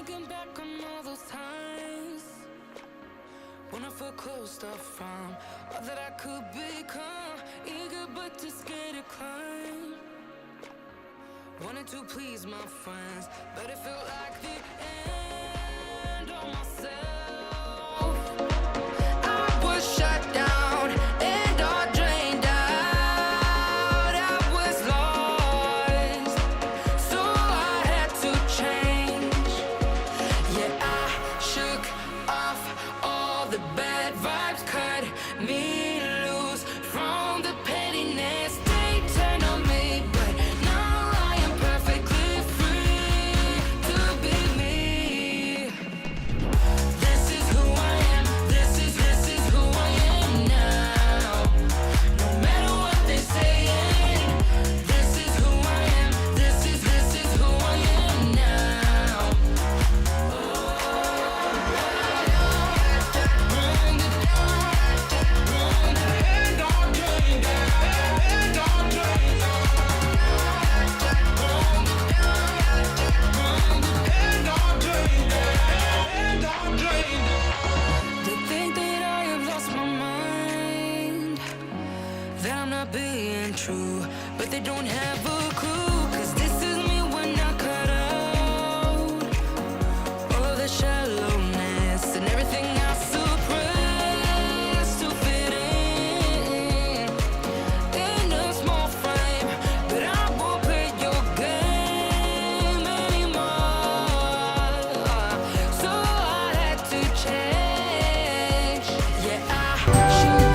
Thinking back on all those times when I felt closed off from all that I could become, eager but too scared to climb. Wanted to please my friends, but it felt like the end of myself. I was shut down and all drained out. I was lost, so I had to change. Yeah, I shook off all the bad vibes, cut me loose from the pettiness they turned on me. But now I am perfectly free to be me. This is who I am. This is who I am now. No matter what they're saying, this is who I am. This is who I am now. They think that I have lost my mind, that I'm not being true, but they don't have a clue. 'Cause this is me when I cut out all of the shallowness and everything I suppress to fit in a small frame. But I won't play your game anymore, so I had to change. Yeah, I should.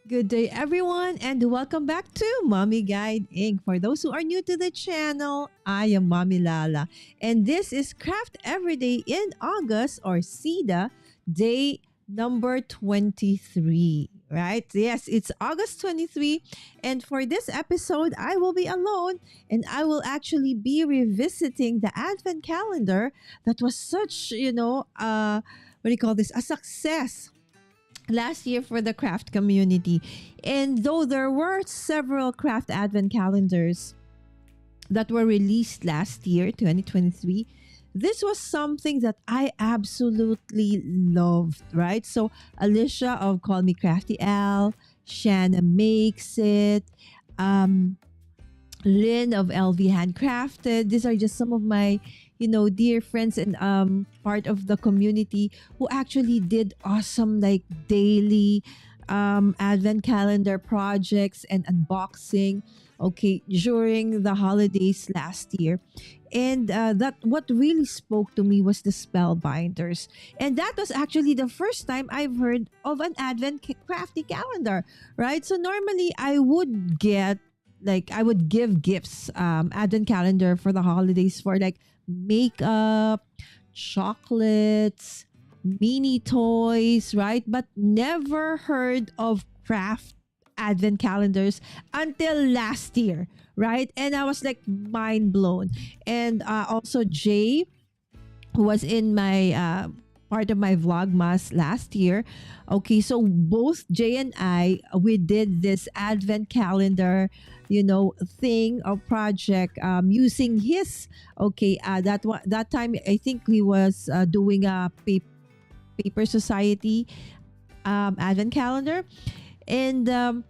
Good day, everyone, and welcome back to Mommy Guide Inc. For those who are new to the channel, I am Mommy Lala, and this is Craft Everyday in August, or CEDA, day number 23, right? Yes, it's August 23, and for this episode, I will be alone, and I will actually be revisiting the Advent Calendar that was such, what do you call this, a success last year for the craft community. And though there were several craft advent calendars that were released last year, 2023, this was something that I absolutely loved, right? So Alicia of Call Me Crafty Al, Shanna Makes It, Lynn of LV Handcrafted. These are just some of my, dear friends and part of the community who actually did awesome like daily advent calendar projects and unboxing. Okay, during the holidays last year. And that what really spoke to me was the Spellbinders. And that was actually the first time I've heard of an Advent crafty calendar, right? So normally I would give gifts, Advent calendar for the holidays for like makeup, chocolates, mini toys, right? But never heard of craft Advent calendars until last year, right? And I was like mind blown. And also Jay, who was in my part of my vlogmas last year. Okay, so both Jay and I, we did this Advent calendar, thing or project using his. Okay, that time I think he was doing a paper society Advent calendar, and that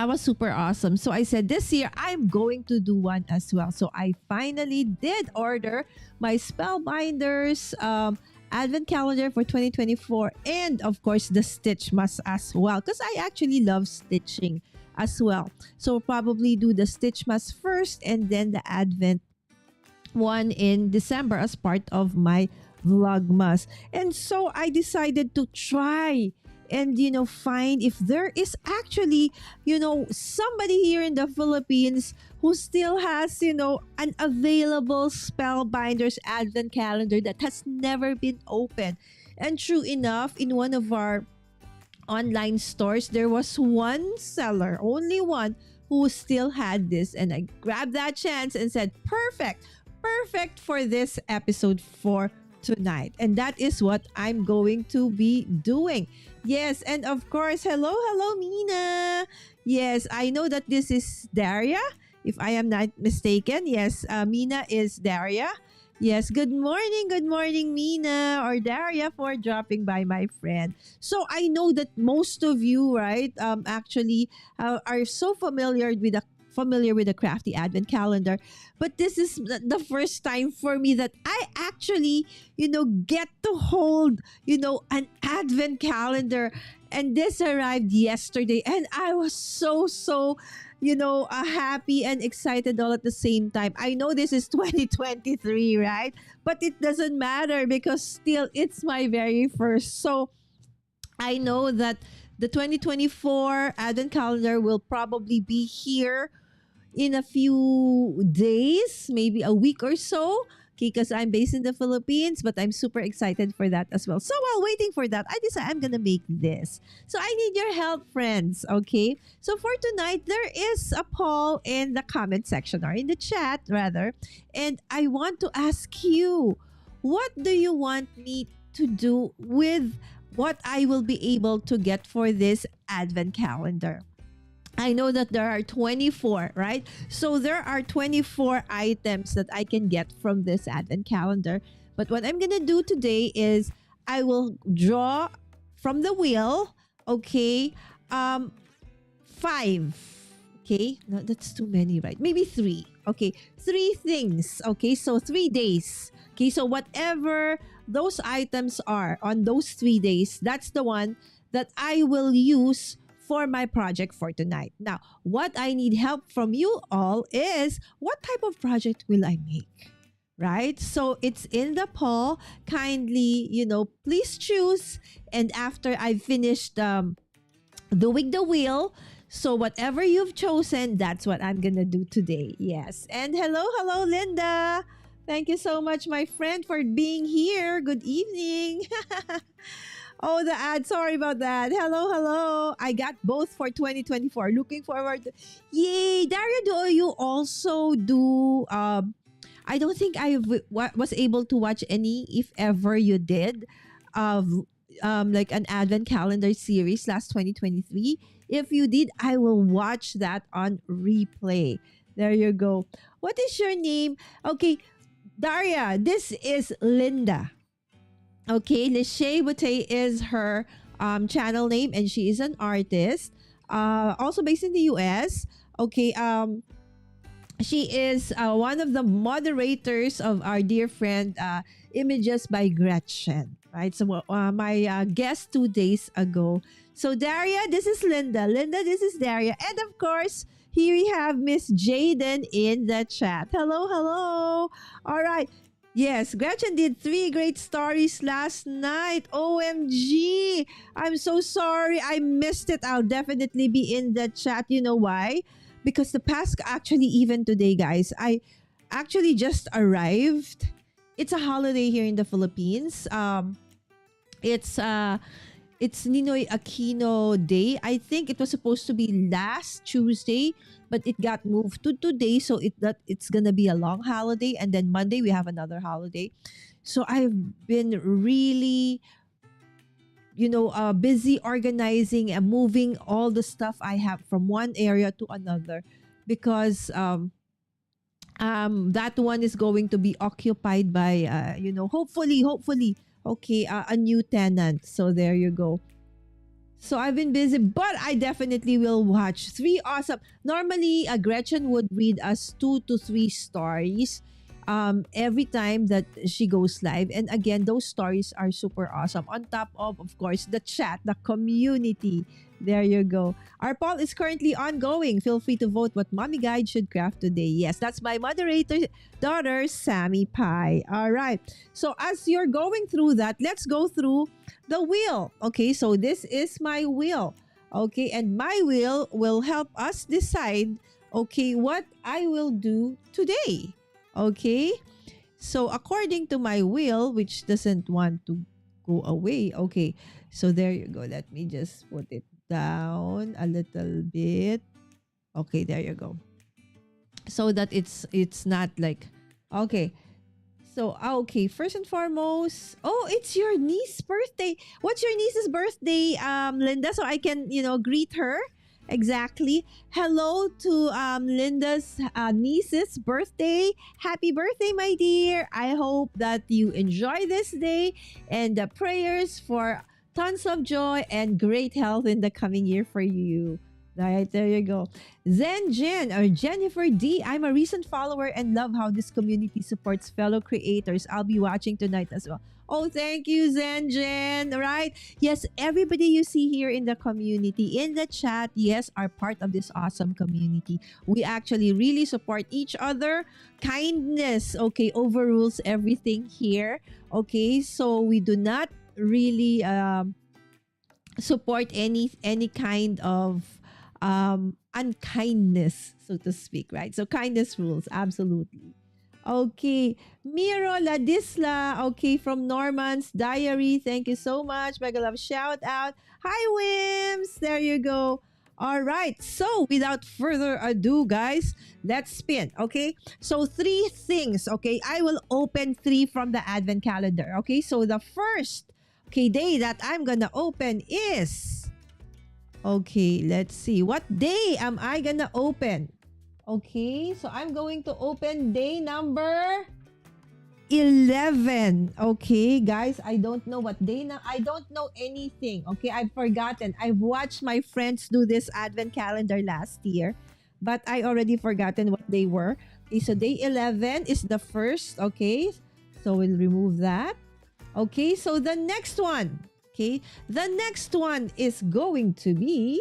was super awesome. So I said this year I'm going to do one as well. So I finally did order my Spellbinders Advent calendar for 2024, and of course the stitch mask as well, because I actually love stitching as well. So probably do the stitch mask first and then the Advent one in December as part of my vlogmas. And so I decided to try and find if there is actually somebody here in the Philippines who still has an available Spellbinders Advent Calendar that has never been opened. And true enough, in one of our online stores, there was one seller, only one, who still had this. And I grabbed that chance and said, perfect, perfect for this episode for tonight. And that is what I'm going to be doing. Yes, and of course, hello, hello, Mina. Yes, I know that this is Daria, if I am not mistaken. Yes, Mina is Daria. Yes, good morning, Mina or Daria, for dropping by, my friend. So I know that most of you, right, actually are so familiar with the Crafty Advent Calendar, but this is the first time for me that I actually, get to hold, an Advent Calendar, and this arrived yesterday, and I was so happy and excited all at the same time. I know this is 2023, right? But it doesn't matter because still it's my very first. So I know that the 2024 Advent Calendar will probably be here in a few days, maybe a week or so. Okay, because I'm based in the Philippines, but I'm super excited for that as well. So while waiting for that, I decided I'm gonna make this. So I need your help, friends. Okay. So for tonight, there is a poll in the comment section, or in the chat rather, and I want to ask you, what do you want me to do with what I will be able to get for this Advent Calendar? I know that there are 24, right? So there are 24 items that I can get from this Advent Calendar. But what I'm going to do today is I will draw from the wheel, okay, 5. Okay, no, that's too many, right? Maybe 3. Okay, 3 things. Okay, so 3 days. Okay, so whatever those items are on those 3 days, that's the one that I will use for my project for tonight. Now, what I need help from you all is, what type of project will I make? Right? So it's in the poll. Kindly, please choose. And after I've finished doing the wheel, so whatever you've chosen, that's what I'm gonna do today. Yes. And hello, Linda. Thank you so much, my friend, for being here. Good evening. Oh, the ad. Sorry about that. Hello. I got both for 2024. Looking forward to... Yay! Daria, do you also do... I don't think I was able to watch any, if ever you did, of like an Advent Calendar series last 2023. If you did, I will watch that on replay. There you go. What is your name? Okay, Daria, this is Linda. Okay, Lishay Butey is her channel name, and she is an artist, also based in the US. Okay, she is one of the moderators of our dear friend Images by Gretchen, right? So my guest 2 days ago. So Daria, this is Linda. Linda, this is Daria. And of course, here we have Miss Jaden in the chat. Hello. All right. Yes, Gretchen did 3 great stories last night. OMG. I'm so sorry. I missed it. I'll definitely be in the chat. You know why? Because the past, actually, even today, guys, I actually just arrived. It's a holiday here in the Philippines. It's Ninoy Aquino Day. I think it was supposed to be last Tuesday, but it got moved to today, so it's gonna be a long holiday, and then Monday we have another holiday. So I've been really, busy organizing and moving all the stuff I have from one area to another, because that one is going to be occupied by hopefully, okay, a new tenant. So there you go. So I've been busy, but I definitely will watch 3 awesome. Normally, Gretchen would read us 2 to 3 stories every time that she goes live. And again, those stories are super awesome. On top of course, the chat, the community. There you go. Our poll is currently ongoing. Feel free to vote what Mommy Guide should craft today. Yes, that's my moderator daughter, Sammy Pie. All right. So as you're going through that, let's go through the wheel. Okay, so this is my wheel. Okay, and my will help us decide, okay, what I will do today. Okay, so according to my will, which doesn't want to go away. Okay, so there you go. Let me just put it down a little bit. Okay, there you go. So that it's not like, okay. So okay, first and foremost, oh, it's your niece's birthday. What's your niece's birthday, Linda? So I can, greet her. Exactly. Hello to Linda's niece's birthday. Happy birthday, my dear. I hope that you enjoy this day, and the prayers for tons of joy and great health in the coming year for you. Right, there you go. Zen Jen or Jennifer D. I'm a recent follower and love how this community supports fellow creators. I'll be watching tonight as well. Oh, thank you, Zen Jen. Right? Yes, everybody you see here in the community, in the chat, yes, are part of this awesome community. We actually really support each other. Kindness, okay, overrules everything here. Okay, so we do not really support any kind of unkindness, so to speak, right? So kindness rules, absolutely. Okay, Miro Ladisla, okay, from Norman's Diary. Thank you so much. Mega love shout out. Hi, Wims. There you go. All right. So, without further ado, guys, let's spin. Okay. So, three things. Okay. I will open three from the Advent calendar. Okay. So, the first, okay, day that I'm going to open is, okay, let's see. What day am I going to open? Okay, so I'm going to open day number 11. Okay, guys, I don't know what day now. I don't know anything. Okay, I've forgotten. I've watched my friends do this Advent calendar last year, but I already forgotten what they were. Okay, so day 11 is the first. Okay, so we'll remove that. Okay, so the next one. Okay, the next one is going to be,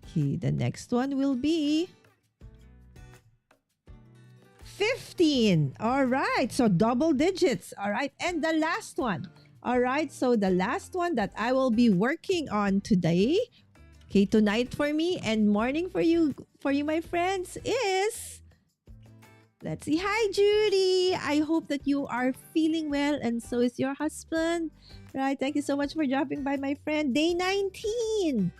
okay, the next one will be 15. All right, so double digits. All right, and the last one. All right, so the last one that I will be working on today, okay, tonight for me and morning for you, my friends, is, let's see. Hi, Judy. I hope that you are feeling well, and so is your husband. Right. Thank you so much for dropping by, my friend. Day 19.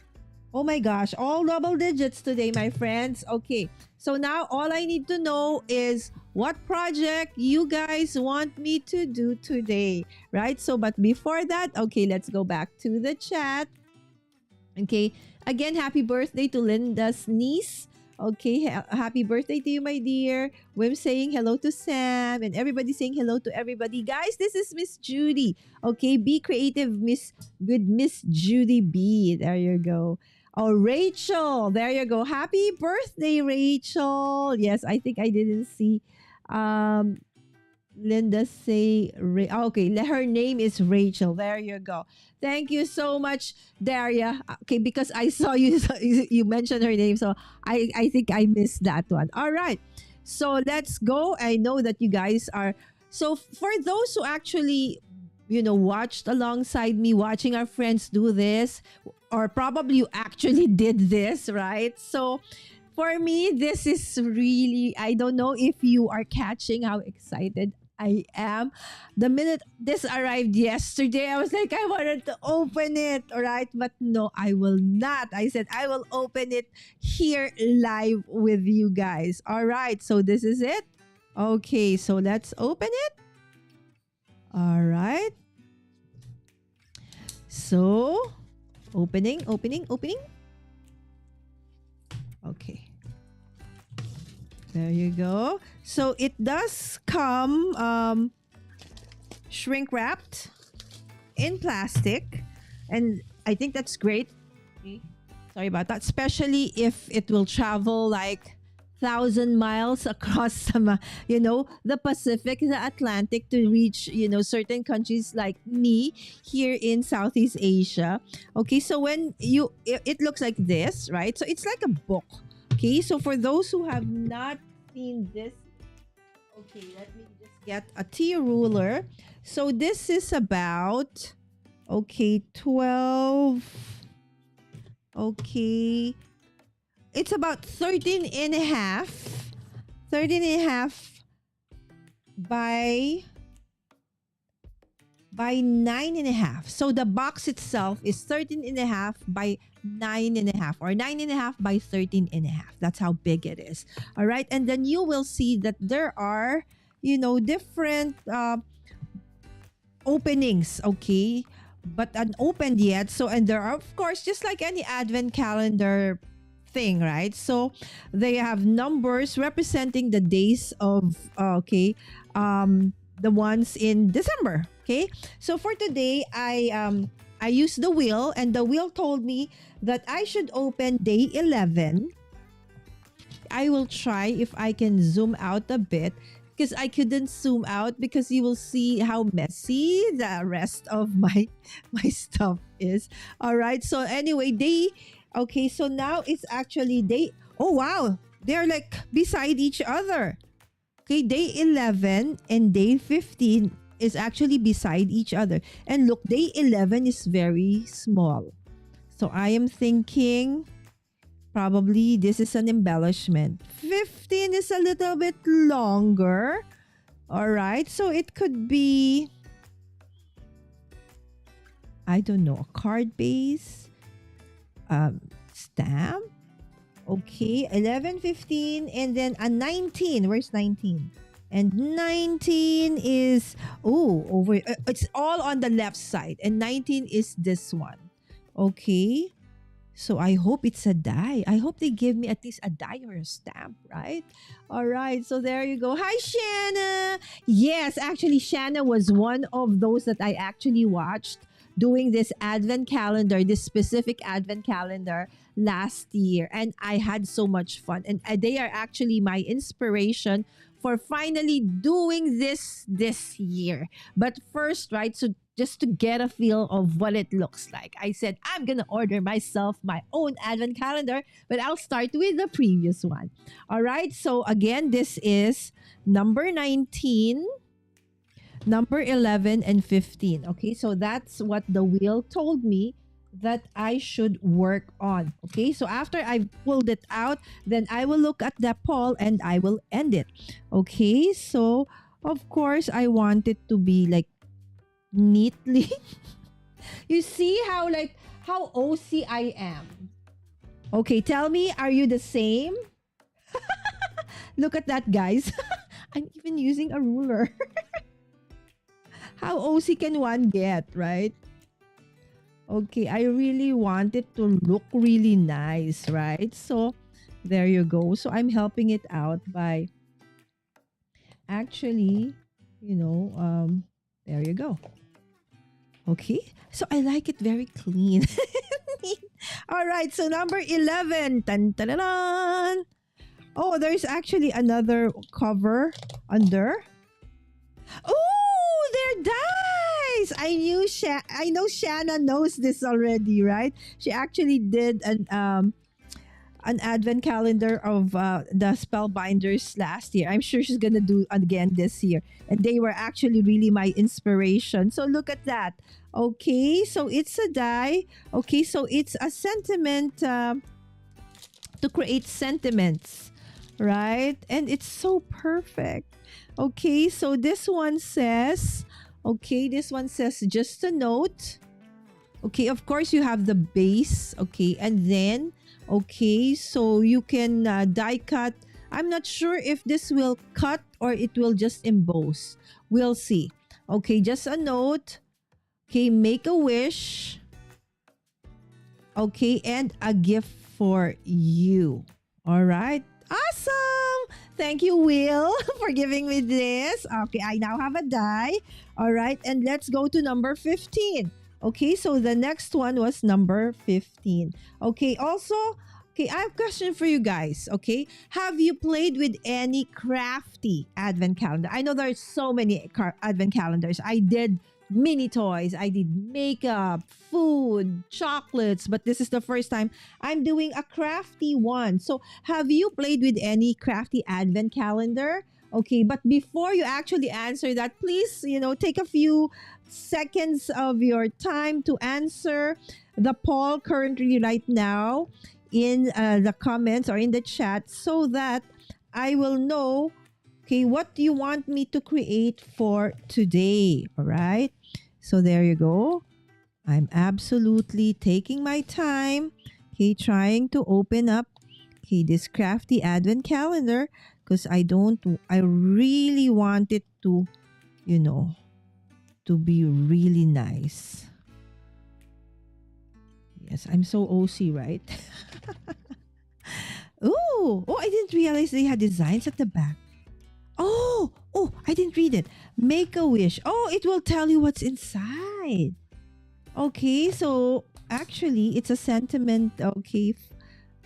Oh my gosh. All double digits today, my friends. Okay. So now all I need to know is what project you guys want me to do today. Right. So, but before that, okay, let's go back to the chat. Okay. Again, happy birthday to Linda's niece. Okay, happy birthday to you, my dear. Wim saying hello to Sam, and everybody saying hello to everybody. Guys, this is Miss Judy. Okay, be creative, with Miss Judy B. There you go. Oh, Rachel. There you go. Happy birthday, Rachel. Yes, I think I didn't see Linda say, okay, her name is Rachel. There you go. Thank you so much, Daria. Okay, because I saw you, you mentioned her name, so I think I missed that one. All right, so let's go. I know that you guys are, so for those who actually, watched alongside me, watching our friends do this, or probably you actually did this, right? So for me, this is really, I don't know if you are catching how excited I am. The minute this arrived yesterday, I was like, I wanted to open it, all right? But no, I will not. I said, I will open it here live with you guys. All right, so this is it. Okay, so let's open it. All right. So, opening. Okay. There you go. So it does come shrink wrapped in plastic, and I think that's great. Sorry about that. Especially if it will travel like 1,000 miles across the Pacific, the Atlantic, to reach certain countries like me here in Southeast Asia. Okay, so when it looks like this, right? So it's like a book. Okay, so for those who have not seen this, Okay, let me just get a T ruler. So this is about, okay, 12. Okay. It's about 13 and a half. 13 and a half by 9.5. So the box itself is 13.5 by 9.5, or 9.5 by 13.5. That's how big it is. All right. And then you will see that there are, different openings. Okay. But unopened yet. So, and there are, of course, just like any advent calendar thing, right? So they have numbers representing the days of, the ones in December. Okay. So for today, I used the wheel, and the wheel told me that I should open day 11. I will try if I can zoom out a bit, because I couldn't zoom out because you will see how messy the rest of my my stuff is. All right. So anyway, okay, so now it's actually day. Oh wow. They're like beside each other. Okay, day 11 and day 15 is actually beside each other. And look, day 11 is very small. So I am thinking probably this is an embellishment. 15 is a little bit longer. All right, so it could be, I don't know, a card base, stamp. Okay, 11, 15, and then a 19. Where's 19? And 19 is, over, it's all on the left side. And 19 is this one. Okay. So I hope it's a die. I hope they give me at least a die or a stamp, right? All right. So there you go. Hi, Shanna. Yes, actually, Shanna was one of those that I actually watched doing this advent calendar, this specific advent calendar last year. And I had so much fun. And they are actually my inspiration for finally doing this year. But first, right, so just to get a feel of what it looks like, I said, I'm going to order myself my own advent calendar, but I'll start with the previous one. All right. So again, this is number 19, number 11, and 15. Okay. So that's what the wheel told me that I should work on. Okay. So after I pulled it out, then I will look at the poll and I will end it. Okay. So of course I want it to be like neatly. You see how OC I am. Okay, tell me, are you the same? Look at that, guys. I'm even using a ruler. How OC can one get, right? Okay, I really want it to look really nice, right? So there you go. So I'm helping it out by actually, there you go. Okay, so I like it very clean. All right, so number 11. Tan, tan, tan, tan. Oh, there's actually another cover under. Oh, they're dice. I know Shanna knows this already, right? She actually did an advent calendar of the Spellbinders last year. I'm sure she's gonna do again this year, and they were actually really my inspiration. So look at that. Okay, so it's a die. Okay, so it's a sentiment to create sentiments, right? And it's so perfect. Okay, so this one says, just a note. Okay, of course you have the base. Okay, and then, okay, so you can die cut. I'm not sure if this will cut or it will just emboss. We'll see. Okay, just a note. Okay, make a wish. Okay, and a gift for you. All right. Awesome. Thank you, Will, for giving me this. Okay, I now have a die. All right, and let's go to number 15. Okay, so the next one was number 15. Okay, also, okay, I have a question for you guys. Okay, have you played with any crafty advent calendar? I know there's so many advent calendars. I did mini toys, I did makeup, food, chocolates, but this is the first time I'm doing a crafty one. So have you played with any crafty advent calendar? Okay, but before you actually answer that, please, take a few seconds of your time to answer the poll currently right now in the comments or in the chat so that I will know, okay, what you want me to create for today. All right. So there you go. I'm absolutely taking my time, okay, trying to open up, okay, this crafty advent calendar because I really want it to, you know, to be really nice. Yes, I'm so OC, right? Oh, I didn't realize they had designs at the back. Oh, I didn't read it. Make a wish. Oh, it will tell you what's inside. Okay, so actually, it's a sentiment. Okay,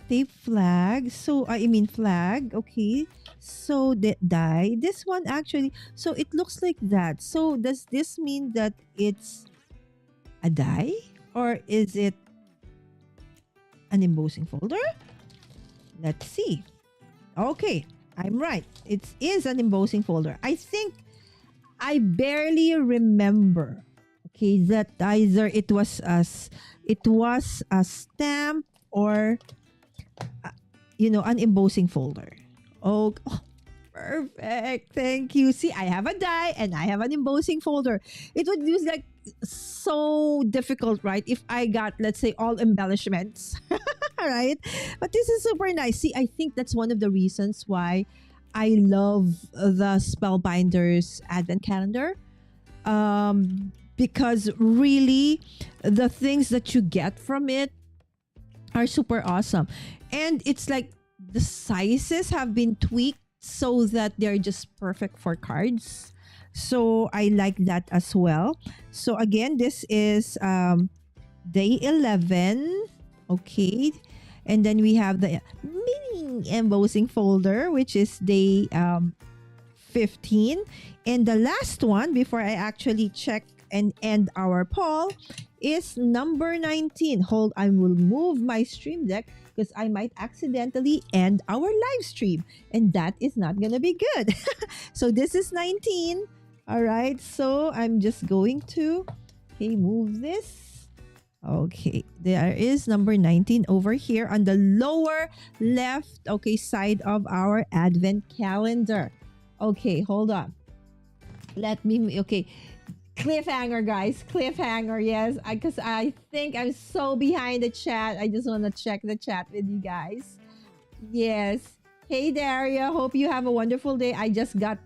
tape flag. So I mean flag. Okay, so the die. This one actually. So it looks like that. So does this mean that it's a die, or is it an embossing folder? Let's see. Okay, I'm right. It is an embossing folder. I think I barely remember. Okay, that either it was a stamp or an embossing folder. Oh, perfect. Thank you. See, I have a die and I have an embossing folder. It would use like so difficult, right? If I got, let's say, all embellishments, right? But this is super nice. See, I think that's one of the reasons why I love the Spellbinders Advent Calendar. Because really, the things that you get from it are super awesome. And it's like the sizes have been tweaked so that they're just perfect for cards. So I like that as well. So again, this is day 11. Okay. And then we have the mini embossing folder, which is day 15. And the last one, before I actually check and end our poll, is number 19. Hold, I will move my stream deck because I might accidentally end our live stream. And that is not going to be good. So this is 19. All right. So I'm just going to move this. Okay. There is number 19 over here on the lower left, side of our advent calendar. Okay, hold on. Cliffhanger, guys. Cliffhanger, yes. Because I think I'm so behind the chat. I just want to check the chat with you guys. Yes. Hey, Daria. Hope you have a wonderful day. I just got,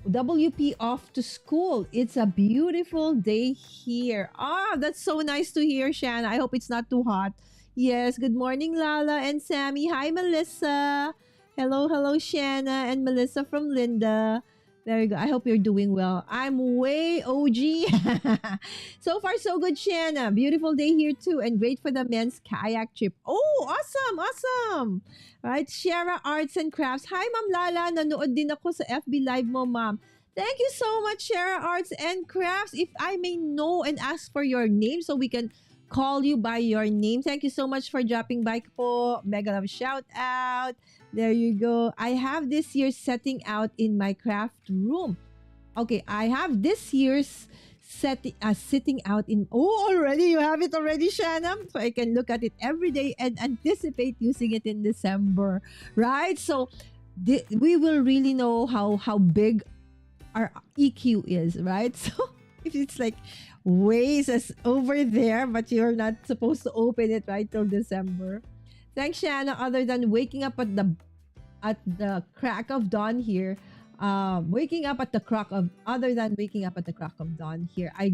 WP off to school. It's a beautiful day here. That's so nice to hear, Shanna. I hope it's not too hot. Yes. Good morning, Lala and Sammy. Hi, Melissa. Hello, Shanna and Melissa from Linda. There you go. I hope you're doing well. I'm way OG. So far, so good, Shanna. Beautiful day here too. And great for the men's kayak trip. Oh, awesome. Right, Shara Arts and Crafts. Hi, Ma'am Lala. Nanood din ako sa FB Live mo, Ma'am. Thank you so much, Shara Arts and Crafts. If I may know and ask for your name so we can call you by your name. Thank you so much for dropping by po. Mega love shout out. There you go. I have this year's setting out in my craft room. Okay, I have this year's sitting out in... Oh, already? You have it already, Shanna? So I can look at it every day and anticipate using it in December. Right? So we will really know how big our EQ is, right? So if it's like ways as over there, but you're not supposed to open it right till December. Thanks, Shanna. Other than waking up at the crack of dawn here, other than waking up at the crack of dawn here, I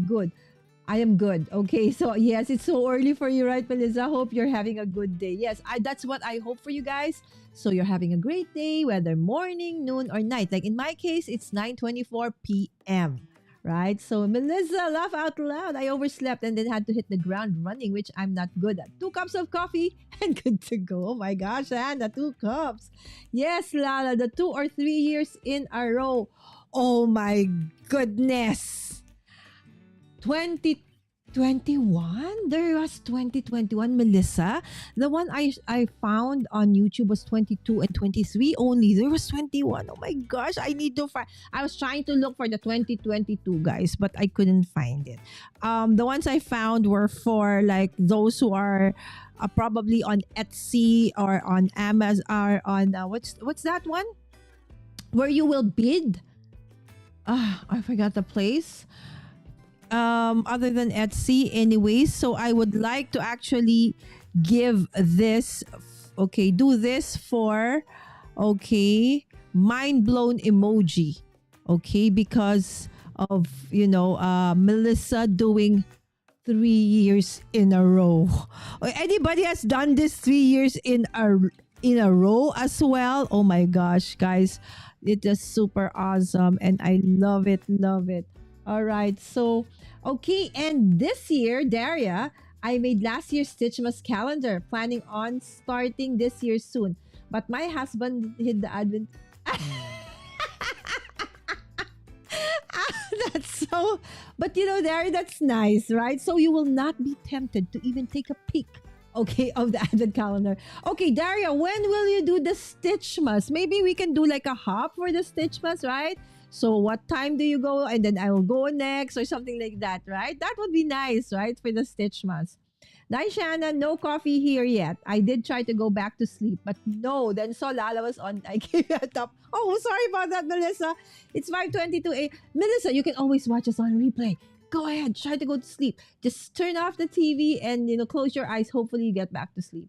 am good. Okay, so yes, it's so early for you, right, Melissa? Hope you're having a good day. Yes, that's what I hope for you guys. So you're having a great day, whether morning, noon, or night. Like in my case, it's 9:24 p.m. Right? So Melissa, laugh out loud. I overslept and then had to hit the ground running, which I'm not good at. 2 cups of coffee and good to go. Oh my gosh, Anna, 2 cups. Yes, Lala, the 2 or 3 years in a row. Oh my goodness. 2020 21? There was 2021, Melissa. The one I found on YouTube was 22 and 23 only. There was 21. Oh my gosh, I need to find. I was trying to look for the 2022 guys, but I couldn't find it. The ones I found were for like those who are probably on Etsy or on Amazon or on what's that one? Where you will bid. I forgot the place. Other than Etsy anyways, so I would like to actually give this do this for mind blown emoji, because of Melissa doing 3 years in a row. Anybody has done this 3 years in a row as well? Oh my gosh, guys, it is super awesome and I love it. All right, so and this year, Daria, I made last year's Stitchmas calendar, planning on starting this year soon. But my husband hid the advent. That's so. But Daria, that's nice, right? So you will not be tempted to even take a peek. Of the advent calendar. Daria, when will you do the Stitchmas? Maybe we can do like a hop for the Stitchmas, right? So what time do you go? And then I will go next or something like that, right? That would be nice, right? For the Stitchmas. Nice, Shannon. No coffee here yet. I did try to go back to sleep, but no. Then saw Lala was on. I gave it up. Oh, sorry about that, Melissa. It's 5:22 a.m. Melissa, you can always watch us on replay. Go ahead. Try to go to sleep. Just turn off the TV and, close your eyes. Hopefully you get back to sleep.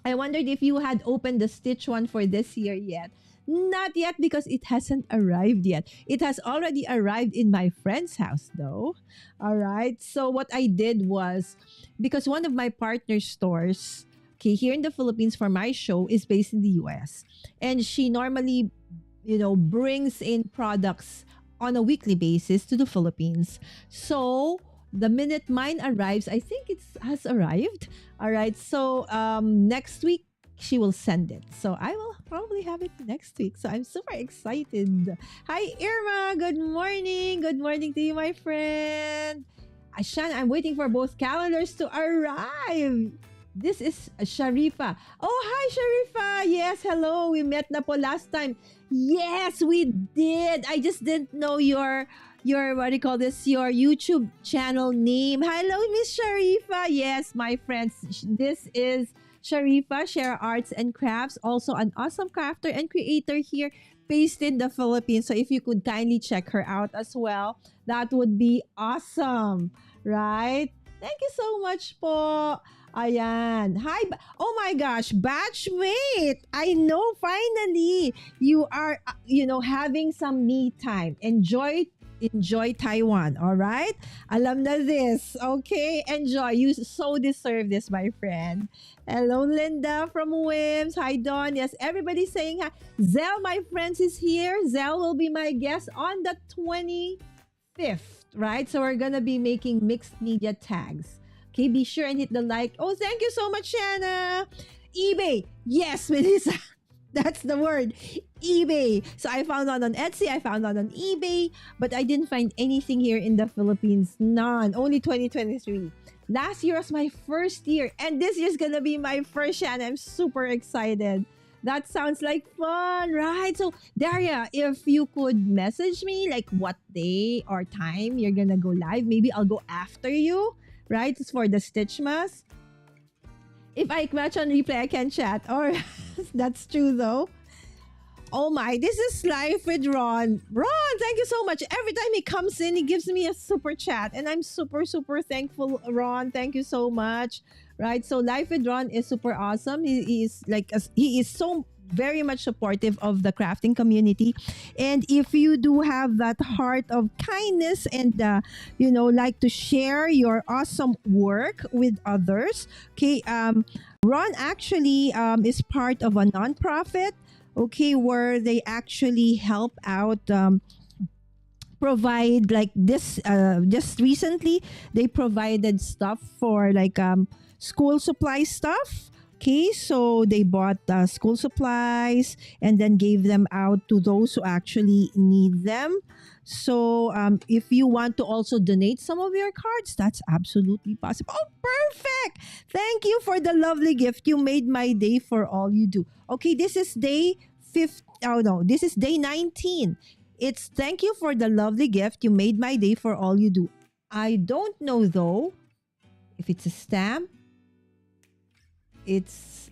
I wondered if you had opened the Stitch one for this year yet. Not yet because it hasn't arrived yet. It has already arrived in my friend's house though. All right. So what I did was, because one of my partner stores, here in the Philippines for my show is based in the US. And she normally, brings in products on a weekly basis to the Philippines. So the minute mine arrives, I think it has arrived. All right. So next week, she will send it. So I will probably have it next week. So I'm super excited. Hi, Irma. Good morning. Good morning to you, my friend. Ashan, I'm waiting for both calendars to arrive. This is Sharifa. Oh, hi, Sharifa. Yes, hello. We met na po last time. Yes, we did. I just didn't know your what do you call this? Your YouTube channel name. Hello, Miss Sharifa. Yes, my friends. This is Sharifa, Share Arts and Crafts, also an awesome crafter and creator here based in the Philippines. So if you could kindly check her out as well, that would be awesome, right? Thank you so much po. Ayan. Hi. Oh my gosh, batchmate. I know finally you are, having some me time. Enjoy Taiwan, all right? Alam na this, okay? Enjoy. You so deserve this, my friend. Hello, Linda from WIMS. Hi, Dawn. Yes, everybody's saying hi. Zell, my friends, is here. Zell will be my guest on the 25th, right? So we're gonna be making mixed media tags. Okay, be sure and hit the like. Oh, thank you so much, Shanna. eBay. Yes, Melissa. That's the word. eBay. So I found one on Etsy. I found one on eBay. But I didn't find anything here in the Philippines. None. Only 2023. Last year was my first year. And this year's gonna be my first, and I'm super excited. That sounds like fun, right? So, Daria, if you could message me like what day or time you're gonna go live, maybe I'll go after you, right? It's for the Stitchmas. If I watch on replay, I can chat. Or that's true though. Oh my, this is Life with Ron. Ron, thank you so much. Every time he comes in, he gives me a super chat. And I'm super, super thankful, Ron. Thank you so much. Right? So Life with Ron is super awesome. He is so very much supportive of the crafting community. And if you do have that heart of kindness and, like to share your awesome work with others, okay, Ron actually is part of a nonprofit, okay, where they actually help out, provide like this, just recently, they provided stuff for like school supply stuff. Okay, so they bought school supplies and then gave them out to those who actually need them. So if you want to also donate some of your cards, that's absolutely possible. Oh, perfect! Thank you for the lovely gift. You made my day for all you do. Okay, this is day 5. Oh no, this is day 19. It's thank you for the lovely gift. You made my day for all you do. I don't know though if it's a stamp. It's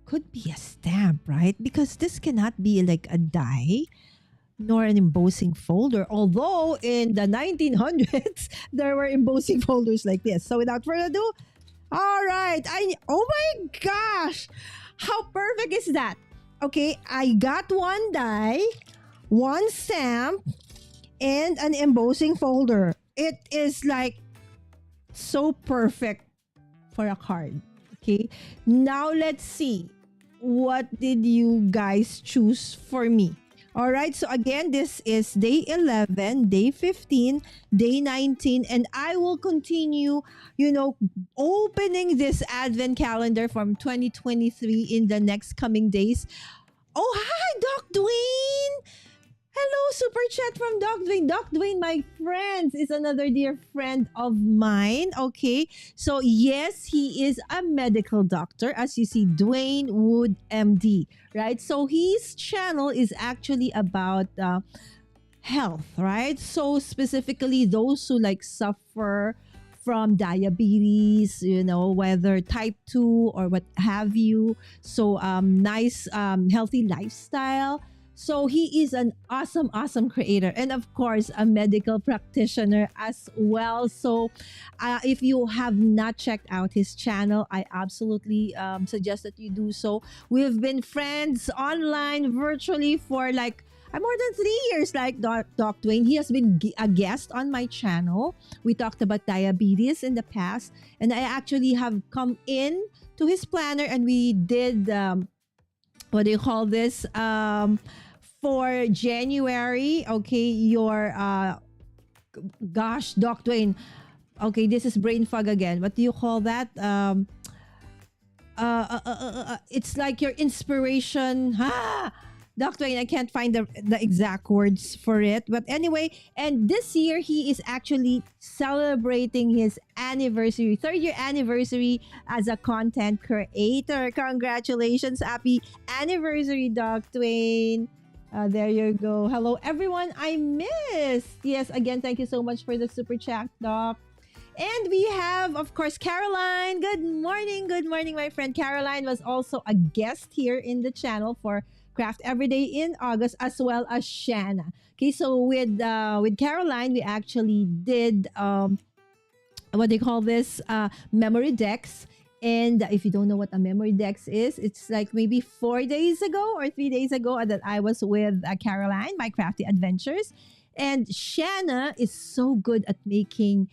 could be a stamp, right? Because this cannot be like a die nor an embossing folder. Although in the 1900s there were embossing folders like this. So without further ado, all right. Oh my gosh. How perfect is that? Okay, I got one die, one stamp, and an embossing folder. It is like so perfect for a card. Okay, now let's see. What did you guys choose for me? All right, so again, this is day 11, day 15, day 19, and I will continue, opening this advent calendar from 2023 in the next coming days. Oh, hi, Doc Dwayne! Hello, super chat from Doc Dwayne. Doc Dwayne, my friends, is another dear friend of mine. Okay, so yes, he is a medical doctor. As you see, Dwayne Wood, MD, right? So his channel is actually about health, right? So specifically, those who like suffer from diabetes, whether type 2 or what have you. So nice, healthy lifestyle. So he is an awesome, awesome creator, and of course, a medical practitioner as well. So if you have not checked out his channel, I absolutely suggest that you do so. We've been friends online, virtually for like more than 3 years, like Doc Dwayne. He has been a guest on my channel. We talked about diabetes in the past, and I actually have come in to his planner, and we did what do you call this? For January, okay, your gosh, Doc Dwayne. Okay, this is brain fog again. What do you call that? It's like your inspiration. Doc Dwayne, I can't find the exact words for it. But anyway, and this year he is actually celebrating his anniversary, 3rd-year anniversary as a content creator. Congratulations. Happy anniversary, Doc Dwayne. There you go. Hello, everyone I missed. Yes, again, thank you so much for the super chat, Doc. And we have, of course, Caroline. Good morning. Good morning, my friend. Caroline was also a guest here in the channel for Craft Everyday in August, as well as Shanna. Okay, so with Caroline, we actually did what they call this memory decks. And if you don't know what a memory dex is, it's like maybe 4 days ago or 3 days ago that I was with Caroline, my crafty adventures. And Shanna is so good at making,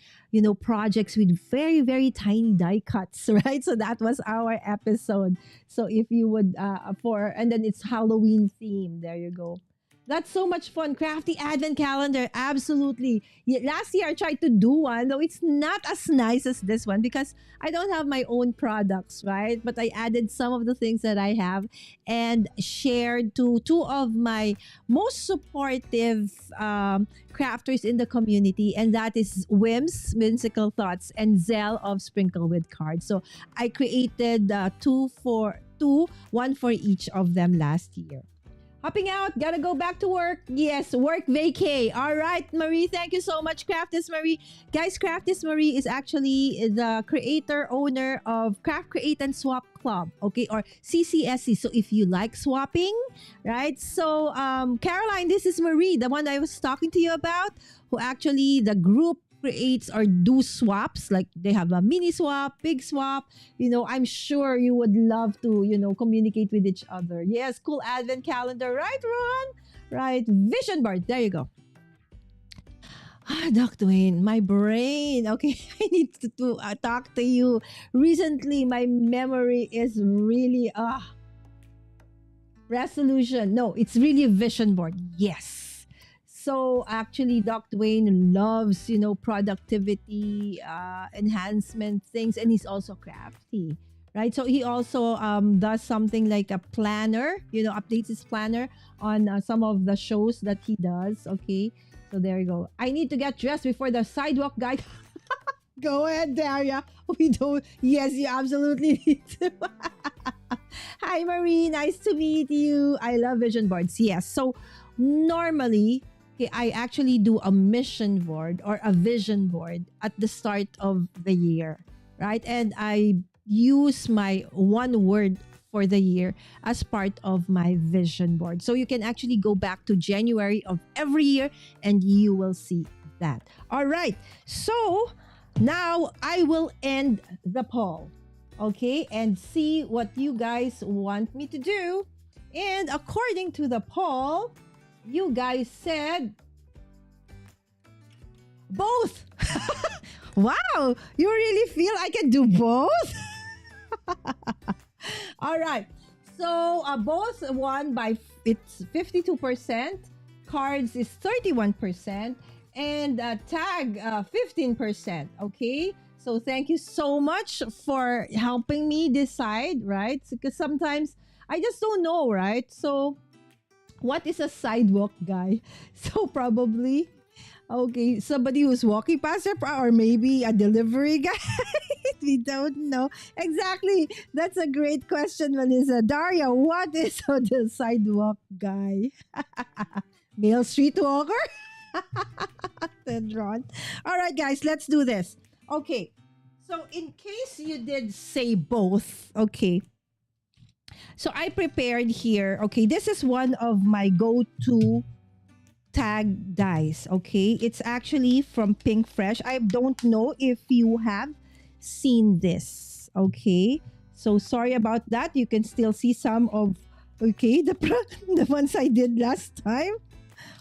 projects with very, very tiny die cuts, right? So that was our episode. So if you would, and then it's Halloween theme. There you go. That's so much fun. Crafty Advent Calendar. Absolutely. Last year, I tried to do one, though it's not as nice as this one because I don't have my own products, right? But I added some of the things that I have and shared to two of my most supportive crafters in the community. And that is Wim's Whimsical Thoughts and Zell of Sprinkle with Cards. So I created one for each of them last year. Hopping out, gotta go back to work. Yes, work vacay. All right, Marie, thank you so much, Craftis Marie. Guys, Craftis Marie is actually the creator, owner of Craft Create and Swap Club, okay, or CCSC. So if you like swapping, right? So, Caroline, this is Marie, the one I was talking to you about, who actually the group creates or do swaps, like they have a mini swap, big swap. I'm sure you would love to communicate with each other. Yes, cool advent calendar, right, Ron? Right, vision board, there you go. Doc Dwayne, my brain. Okay, I need to talk to you. Recently, my memory is really resolution. No, it's really a vision board. Yes. So actually, Doc Dwayne loves, productivity, enhancement things, and he's also crafty, right? So he also does something like a planner, updates his planner on some of the shows that he does. Okay, so there you go. I need to get dressed before the sidewalk guy. Go ahead, Daria. We don't. Yes, you absolutely need to. Hi, Marie. Nice to meet you. I love vision boards. Yes. So normally, okay, I actually do a mission board or a vision board at the start of the year, right? And I use my one word for the year as part of my vision board. So you can actually go back to January of every year and you will see that. All right. So now I will end the poll, okay, and see what you guys want me to do. And according to the poll, you guys said both. Wow, you really feel I can do both? All right. So both won by it's 52%, cards is 31%, and tag 15%. Okay. So thank you so much for helping me decide, right? Because sometimes I just don't know, right? So what is a sidewalk guy? So probably okay, somebody who's walking past your or maybe a delivery guy. We don't know. Exactly. That's a great question, Melissa. Daria, what is the sidewalk guy? Male streetwalker? Said Ron. All right, guys, let's do this. Okay. So in case you did say both, okay. So I prepared here. Okay, this is one of my go-to tag dice. Okay, it's actually from Pink Fresh. I don't know if you have seen this. Okay, so sorry about that. You can still see some of the the ones I did last time.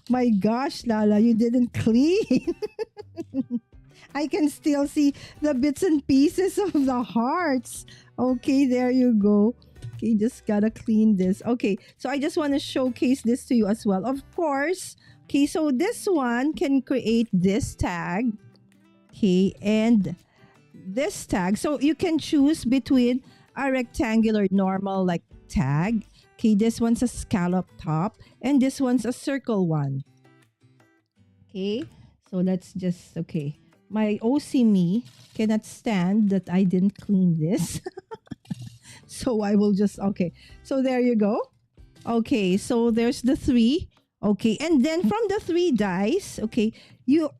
My gosh, Lala, you didn't clean. I can still see the bits and pieces of the hearts. Okay, there you go. Okay, just gotta clean this. Okay, so I just want to showcase this to you as well. Of course, okay, so this one can create this tag. Okay, and this tag. So you can choose between a rectangular normal like tag. Okay, this one's a scallop top and this one's a circle one. Okay, so let's just, okay. My OC me cannot stand that I didn't clean this. So I will just, okay. So there you go. Okay, so there's the three. Okay, and then from the three dice, okay,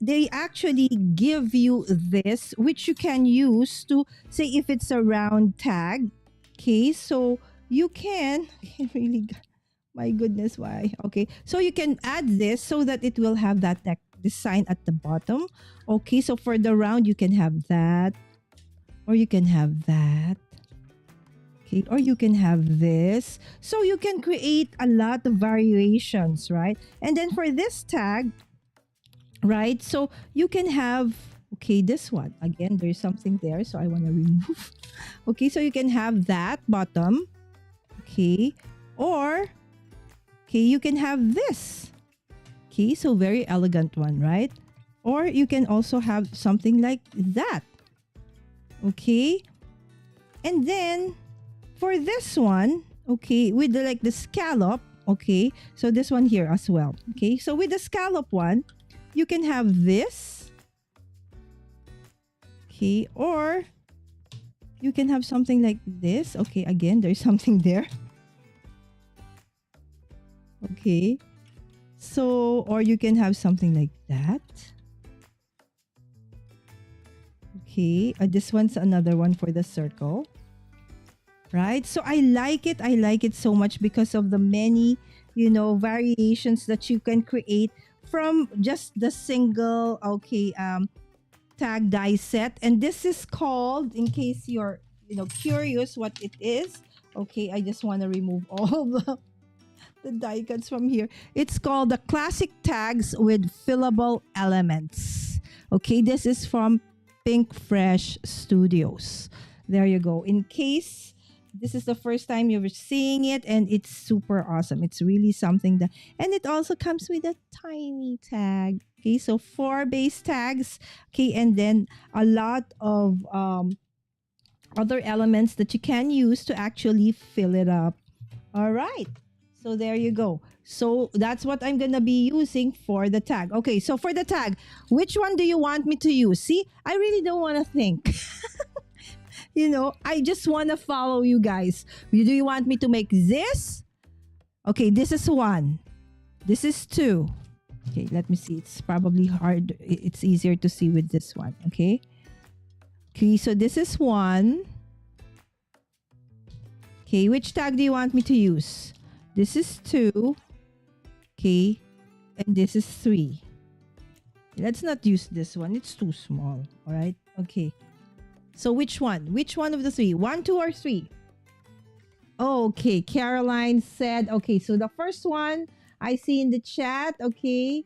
they actually give you this, which you can use to say if it's a round tag. Okay, so you can really, my goodness, why? Okay, so you can add this so that it will have that this sign at the bottom. Okay, so for the round, you can have that, or you can have that. Okay, or you can have this. So you can create a lot of variations, right? And then for this tag, right? So you can have, okay, this one. Again, there's something there, so I want to remove. Okay, so you can have that bottom. Okay, or, okay, you can have this. Okay, so very elegant one, right? Or you can also have something like that. Okay, and then for this one, okay, with the scallop, okay, so this one here as well. Okay, so with the scallop one, you can have this. Okay, or you can have something like this. Okay, again, there's something there. Okay, so, or you can have something like that. Okay, this one's another one for the circle. Right? So I like it. I like it so much because of the many, variations that you can create from just the single, okay, tag die set. And this is called, in case you're, curious what it is. Okay, I just want to remove all the die cuts from here. It's called the Classic Tags with Fillable Elements. Okay, this is from Pink Fresh Studios. There you go. In case this is the first time you're seeing it, and it's super awesome. It's really something that, and it also comes with a tiny tag. Okay, so 4 base tags. Okay, and then a lot of other elements that you can use to actually fill it up. All right. So there you go. So that's what I'm going to be using for the tag. Okay, so for the tag, which one do you want me to use? See, I really don't want to think. I just want to follow you guys. Do you want me to make this? Okay, this is one. This is two. Okay, let me see. It's probably hard. It's easier to see with this one. Okay. Okay, so this is one. Okay, which tag do you want me to use? This is two. Okay, and this is three. Let's not use this one. It's too small. All right. Okay. So which one? Which one of the three? 1, 2, or 3? Okay, Caroline said, okay, so the first one I see in the chat, okay.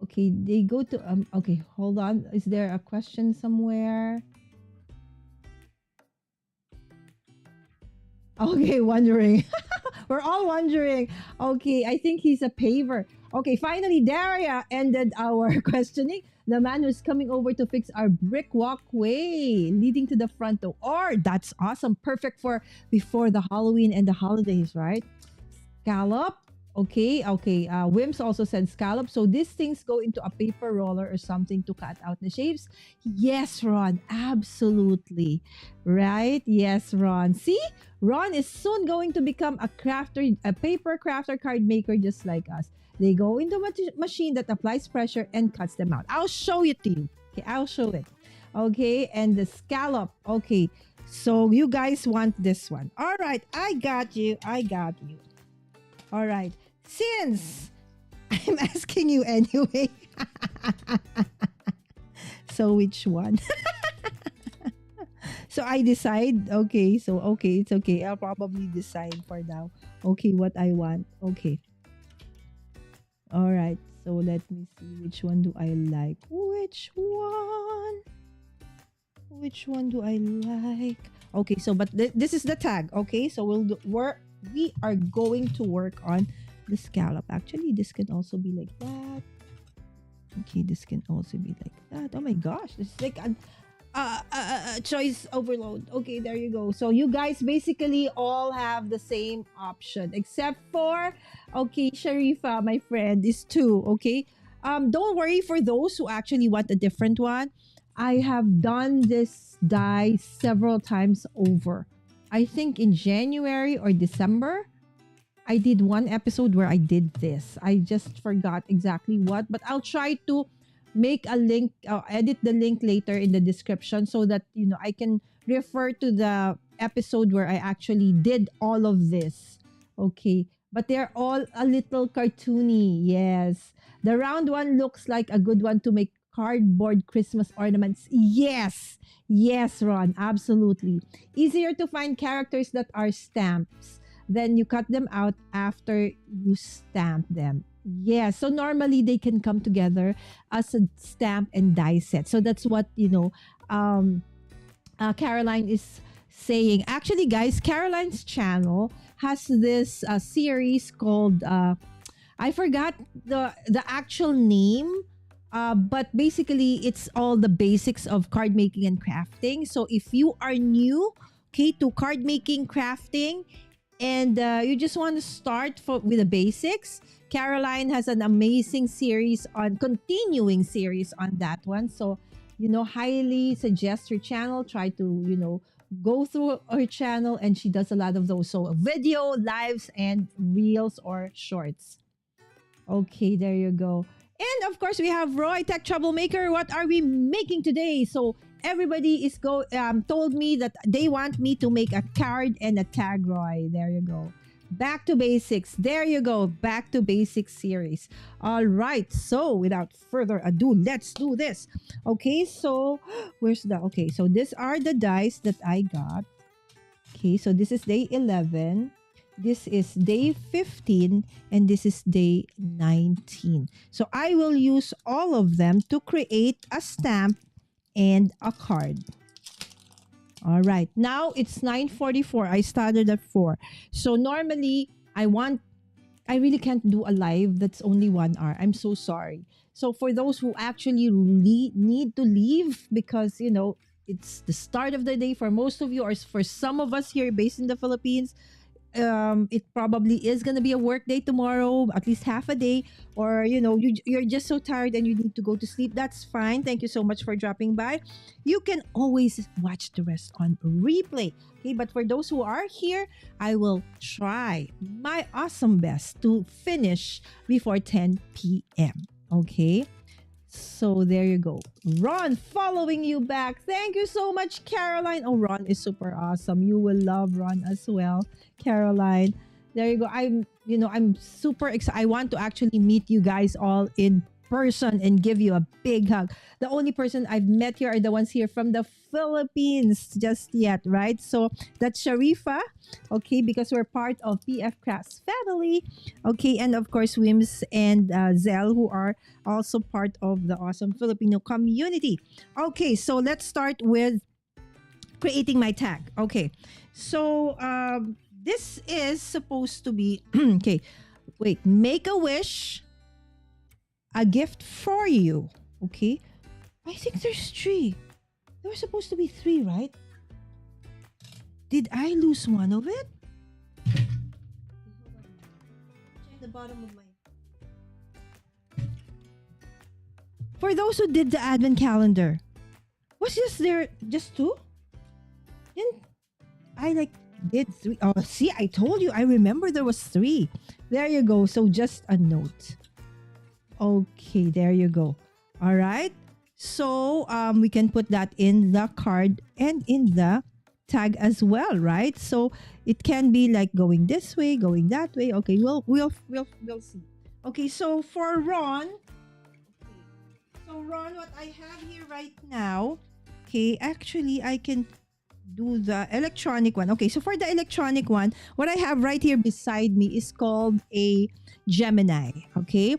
Okay, they go to, okay, hold on. Is there a question somewhere? Okay, wondering. We're all wondering. Okay, I think he's a paver. Okay, finally, Daria ended our questioning. The man who's coming over to fix our brick walkway leading to the front door. Or that's awesome. Perfect for before the Halloween and the holidays, right? Scallop. Okay. Wims also said scallop. So these things go into a paper roller or something to cut out the shapes. Yes, Ron. Absolutely. Right? Yes, Ron. See? Ron is soon going to become a crafter, a paper crafter card maker just like us. They go into a machine that applies pressure and cuts them out. I'll show it to you. Okay, I'll show it. Okay, and the scallop. Okay, so you guys want this one. All right, I got you. All right, since I'm asking you anyway. So which one? So I decide. Okay, so okay, it's okay. I'll probably decide for now. Okay, what I want. Okay. All right, so let me see which one do I like. Which one? Which one do I like? Okay, so but this is the tag. Okay, so we are going to work on the scallop. Actually, this can also be like that. Okay, this can also be like that. Oh my gosh, it's like a choice overload. Okay, there you go. So you guys basically all have the same option except for, okay, Sharifa, my friend, is 2. Okay, don't worry for those who actually want a different one. I have done this die several times over. I think in January or December I did one episode where I did this. I just forgot exactly what, but I'll try to make a link, edit the link later in the description so that I can refer to the episode where I actually did all of this. Okay, but they're all a little cartoony. Yes, the round one looks like a good one to make cardboard Christmas ornaments. Yes, Ron, absolutely. Easier to find characters that are stamps. Then you cut them out after you stamp them. Yeah, so normally they can come together as a stamp and die set. So that's what Caroline is saying. Actually, guys, Caroline's channel has this series called I forgot the actual name, but basically it's all the basics of card making and crafting. So if you are new, okay, to card making, crafting, and you just want to start with the basics, Caroline has an amazing continuing series on that one. So, highly suggest her channel. Try to, go through her channel, and she does a lot of those. So, video, lives, and reels or shorts. Okay, there you go. And of course, we have Roy Tech Troublemaker. What are we making today? So, everybody is told me that they want me to make a card and a tag, Roy. There you go. Back to basics. There you go. Back to basics series. All right. So without further ado, let's do this. Okay. So okay. So these are the dice that I got. Okay. So this is day 11. This is day 15. And this is day 19. So I will use all of them to create a stamp and a card. All right. Now it's 9:44. I started at 4. So normally I really can't do a live that's only 1 hour. I'm so sorry. So for those who actually really need to leave because, it's the start of the day for most of you, or for some of us here based in the Philippines. It probably is going to be a work day tomorrow, at least half a day, or you're just so tired and you need to go to sleep. That's fine. Thank you so much for dropping by. You can always watch the rest on replay. Okay, but for those who are here, I will try my awesome best to finish before 10 p.m. Okay, so there you go. Ron, following you back. Thank you so much, Caroline. Oh, Ron is super awesome. You will love Ron as well, Caroline. There you go. I'm super excited. I want to actually meet you guys all in person and give you a big hug. The only person I've met here are the ones here from the Philippines just yet, right? So that's Sharifa, okay, because we're part of PF Crafts family, okay, and of course Wims and Zell, who are also part of the awesome Filipino community. Okay, so let's start with creating my tag. Okay, so this is supposed to be okay. Wait, make a wish, a gift for you. Okay, I think there's 3. There were supposed to be 3, right? Did I lose one of it? Check the bottom of my. For those who did the Advent calendar, was there just 2? Then I did 3. Oh, see, I told you. I remember there was 3. There you go. So just a note. Okay, there you go. All right. So we can put that in the card and in the tag as well, right? So it can be like going this way, going that way. Okay, we'll see. Okay, so for Ron, what I have here right now, okay, actually I can do the electronic one. Okay, so for the electronic one, what I have right here beside me is called a Gemini. Okay,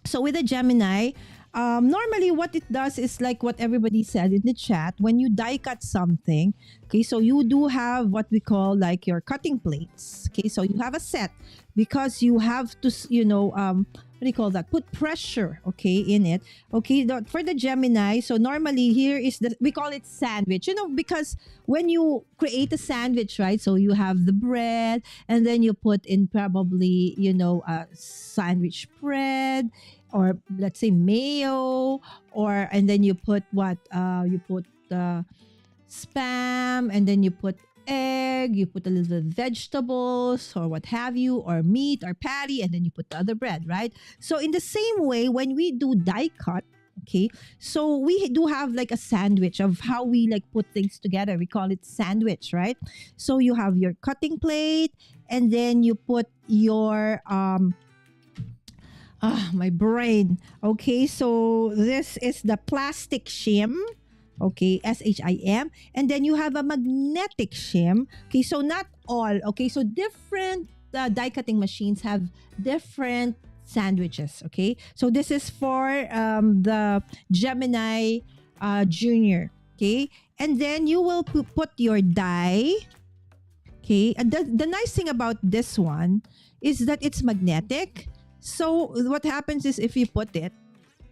so with a Gemini, normally what it does is like what everybody said in the chat. When you die cut something, okay, so you do have what we call like your cutting plates. Okay, so you have a set because you have to, what do you call that? Put pressure, okay, in it. Okay, for the Gemini, so normally here is we call it sandwich, because when you create a sandwich, right? So you have the bread and then you put in probably, sandwich bread, or let's say mayo, and then you put you put spam, and then you put egg, you put a little vegetables or what have you, or meat or patty, and then you put the other bread, right? So in the same way, when we do die cut, okay, so we do have like a sandwich of how we like put things together. We call it sandwich, right? So you have your cutting plate, and then you put your my brain. Okay, so this is the plastic shim. Okay, SHIM. And then you have a magnetic shim. Okay, so not all. Okay, so different die cutting machines have different sandwiches. Okay, so this is for the Gemini Junior. Okay, and then you will put your die. Okay, and the nice thing about this one is that it's magnetic. So what happens is if you put it,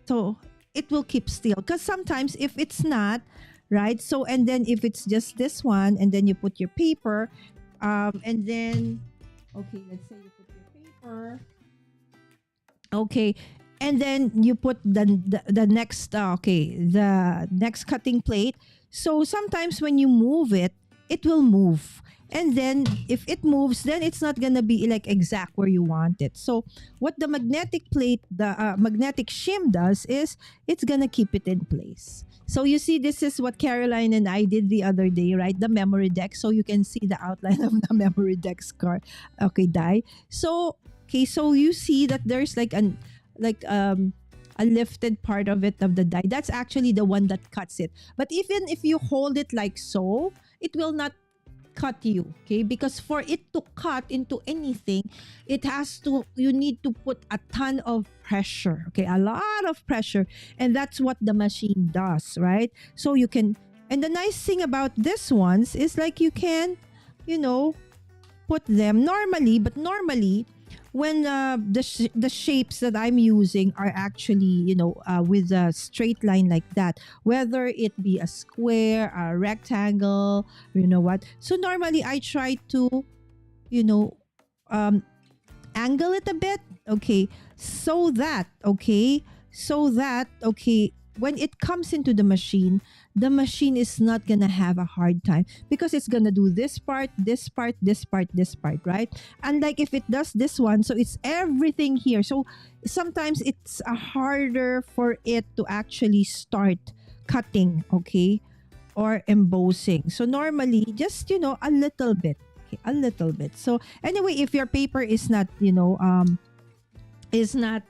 so it will keep still. Because sometimes if it's not, right? So, and then if it's just this one, and then you put your paper, and then, okay, let's say you put your paper. Okay, and then you put the next, the next cutting plate. So sometimes when you move it, it will move. And then if it moves, then it's not gonna be like exact where you want it. So what the magnetic plate, the magnetic shim does is it's gonna keep it in place. So you see, this is what Caroline and I did the other day, right? The memory deck. So you can see the outline of the memory deck's card. Okay, die. So okay, so you see that there's like a lifted part of it, of the die. That's actually the one that cuts it. But even if you hold it like so, it will not cut you, okay? Because for it to cut into anything, you need to put a ton of pressure, okay? A lot of pressure, and that's what the machine does, right? So you can, and the nice thing about this ones is like you can, put them normally, when the shapes that I'm using are actually, with a straight line like that, whether it be a square, a rectangle, you know what. So normally I try to, you know, um, angle it a bit, okay, so that when it comes into the machine is not gonna have a hard time because it's gonna do this part, this part, this part, this part, right? Unlike if it does this one, so it's everything here. So sometimes it's harder for it to actually start cutting, okay, or embossing. So normally just, a little bit. Okay, a little bit. So anyway, if your paper is not, is not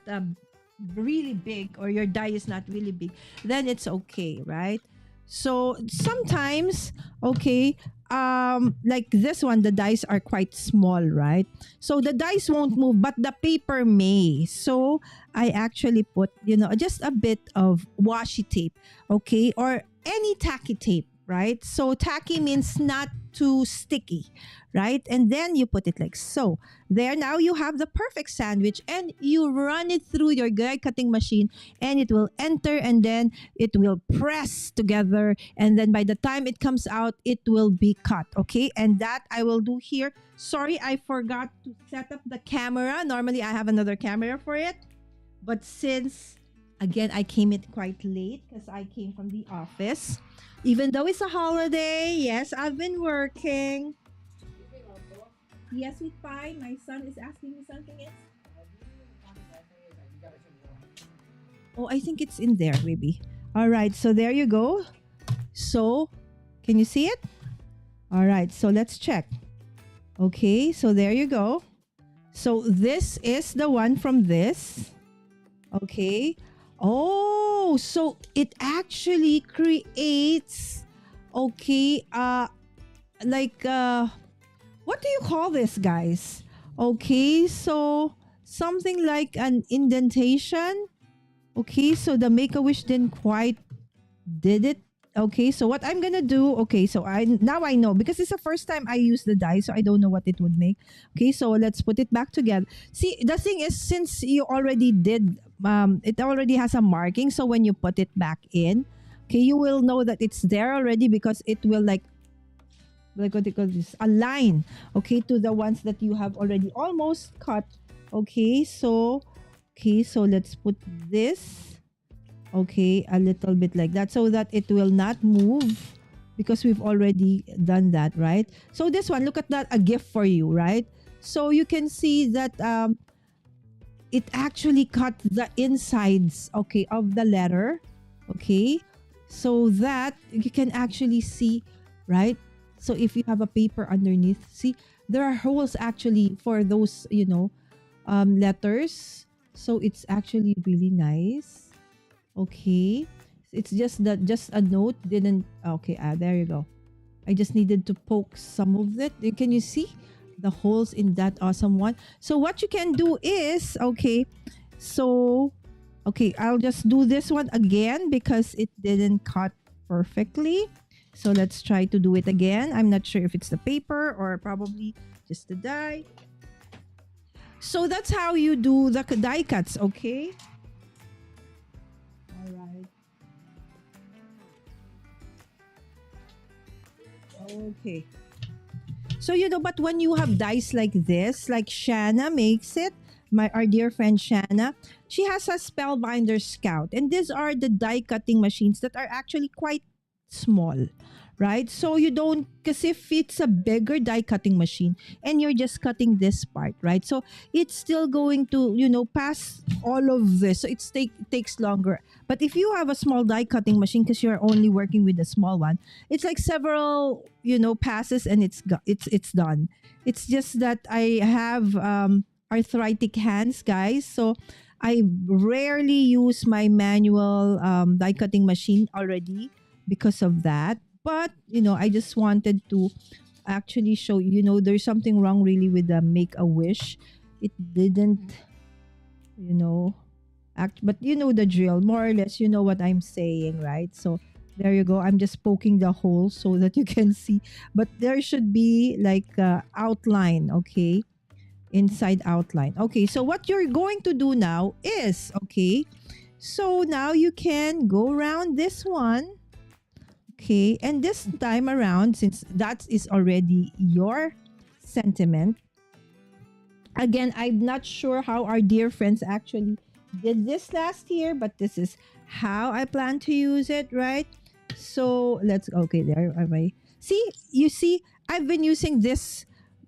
really big, or your die is not really big, then it's okay, right? So sometimes, okay, like this one, the dice are quite small, right? So the dice won't move, but the paper may. So I actually put, just a bit of washi tape, okay, or any tacky tape, right? So tacky means not too sticky, right? And then you put it like so. There, now you have the perfect sandwich, and you run it through your die cutting machine, and it will enter, and then it will press together, and then by the time it comes out, it will be cut, okay? And that I will do here. Sorry, I forgot to set up the camera. Normally I have another camera for it, but since again I came in quite late because I came from the office, even though it's a holiday. Yes, I've been working. Yes, we fine. My son is asking me something. Yes. Oh, I think it's in there, maybe. All right, so there you go. So, can you see it? All right, so let's check. Okay, so there you go. So this is the one from this. Okay. Oh, so it actually creates, okay, like what do you call this, guys? Okay, so something like an indentation. Okay, so the Make-A-Wish didn't quite did it. Okay, so what I'm gonna do, okay, so I know because it's the first time I use the die, so I don't know what it would make. Okay, so let's put it back together. See, the thing is, since you already did, it already has a marking, so when you put it back in, okay, you will know that it's there already because it will like what they call this, align, okay, to the ones that you have already almost cut. Okay, so let's put this. Okay, a little bit like that so that it will not move because we've already done that, right? So this one, look at that, a gift for you, right? So you can see that it actually cut the insides, okay, of the letter, okay, so that you can actually see, right? So if you have a paper underneath, see, there are holes actually for those, letters. So it's actually really nice. Okay, it's just that just a note didn't. Okay, there you go. I just needed to poke some of it. Can you see the holes in that awesome one? So what you can do is, okay, so okay, I'll just do this one again because it didn't cut perfectly. So let's try to do it again. I'm not sure if it's the paper or probably just the die. So that's how you do the die cuts, okay? All right. Okay. So, but when you have dice like this, like Shanna makes it, our dear friend Shanna, she has a Spellbinders Scout. And these are the die cutting machines that are actually quite small, right? So you don't, because if it's a bigger die cutting machine and you're just cutting this part, right? So it's still going to, pass all of this. So takes longer. But if you have a small die cutting machine, because you're only working with a small one, it's like several, passes and it's done. It's just that I have arthritic hands, guys. So I rarely use my manual die cutting machine already because of that. But, I just wanted to actually show you, there's something wrong really with the Make-A-Wish. It didn't, act, but the drill, more or less, what I'm saying, right? So there you go. I'm just poking the hole so that you can see. But there should be like outline, okay? inside outline. Okay, so what you're going to do now is, okay, so now you can go around this one. Okay, and this time around, since that is already your sentiment, again, I'm not sure how our dear friends actually did this last year, but this is how I plan to use it, right? So let's, okay, there am I. See, you see, I've been using this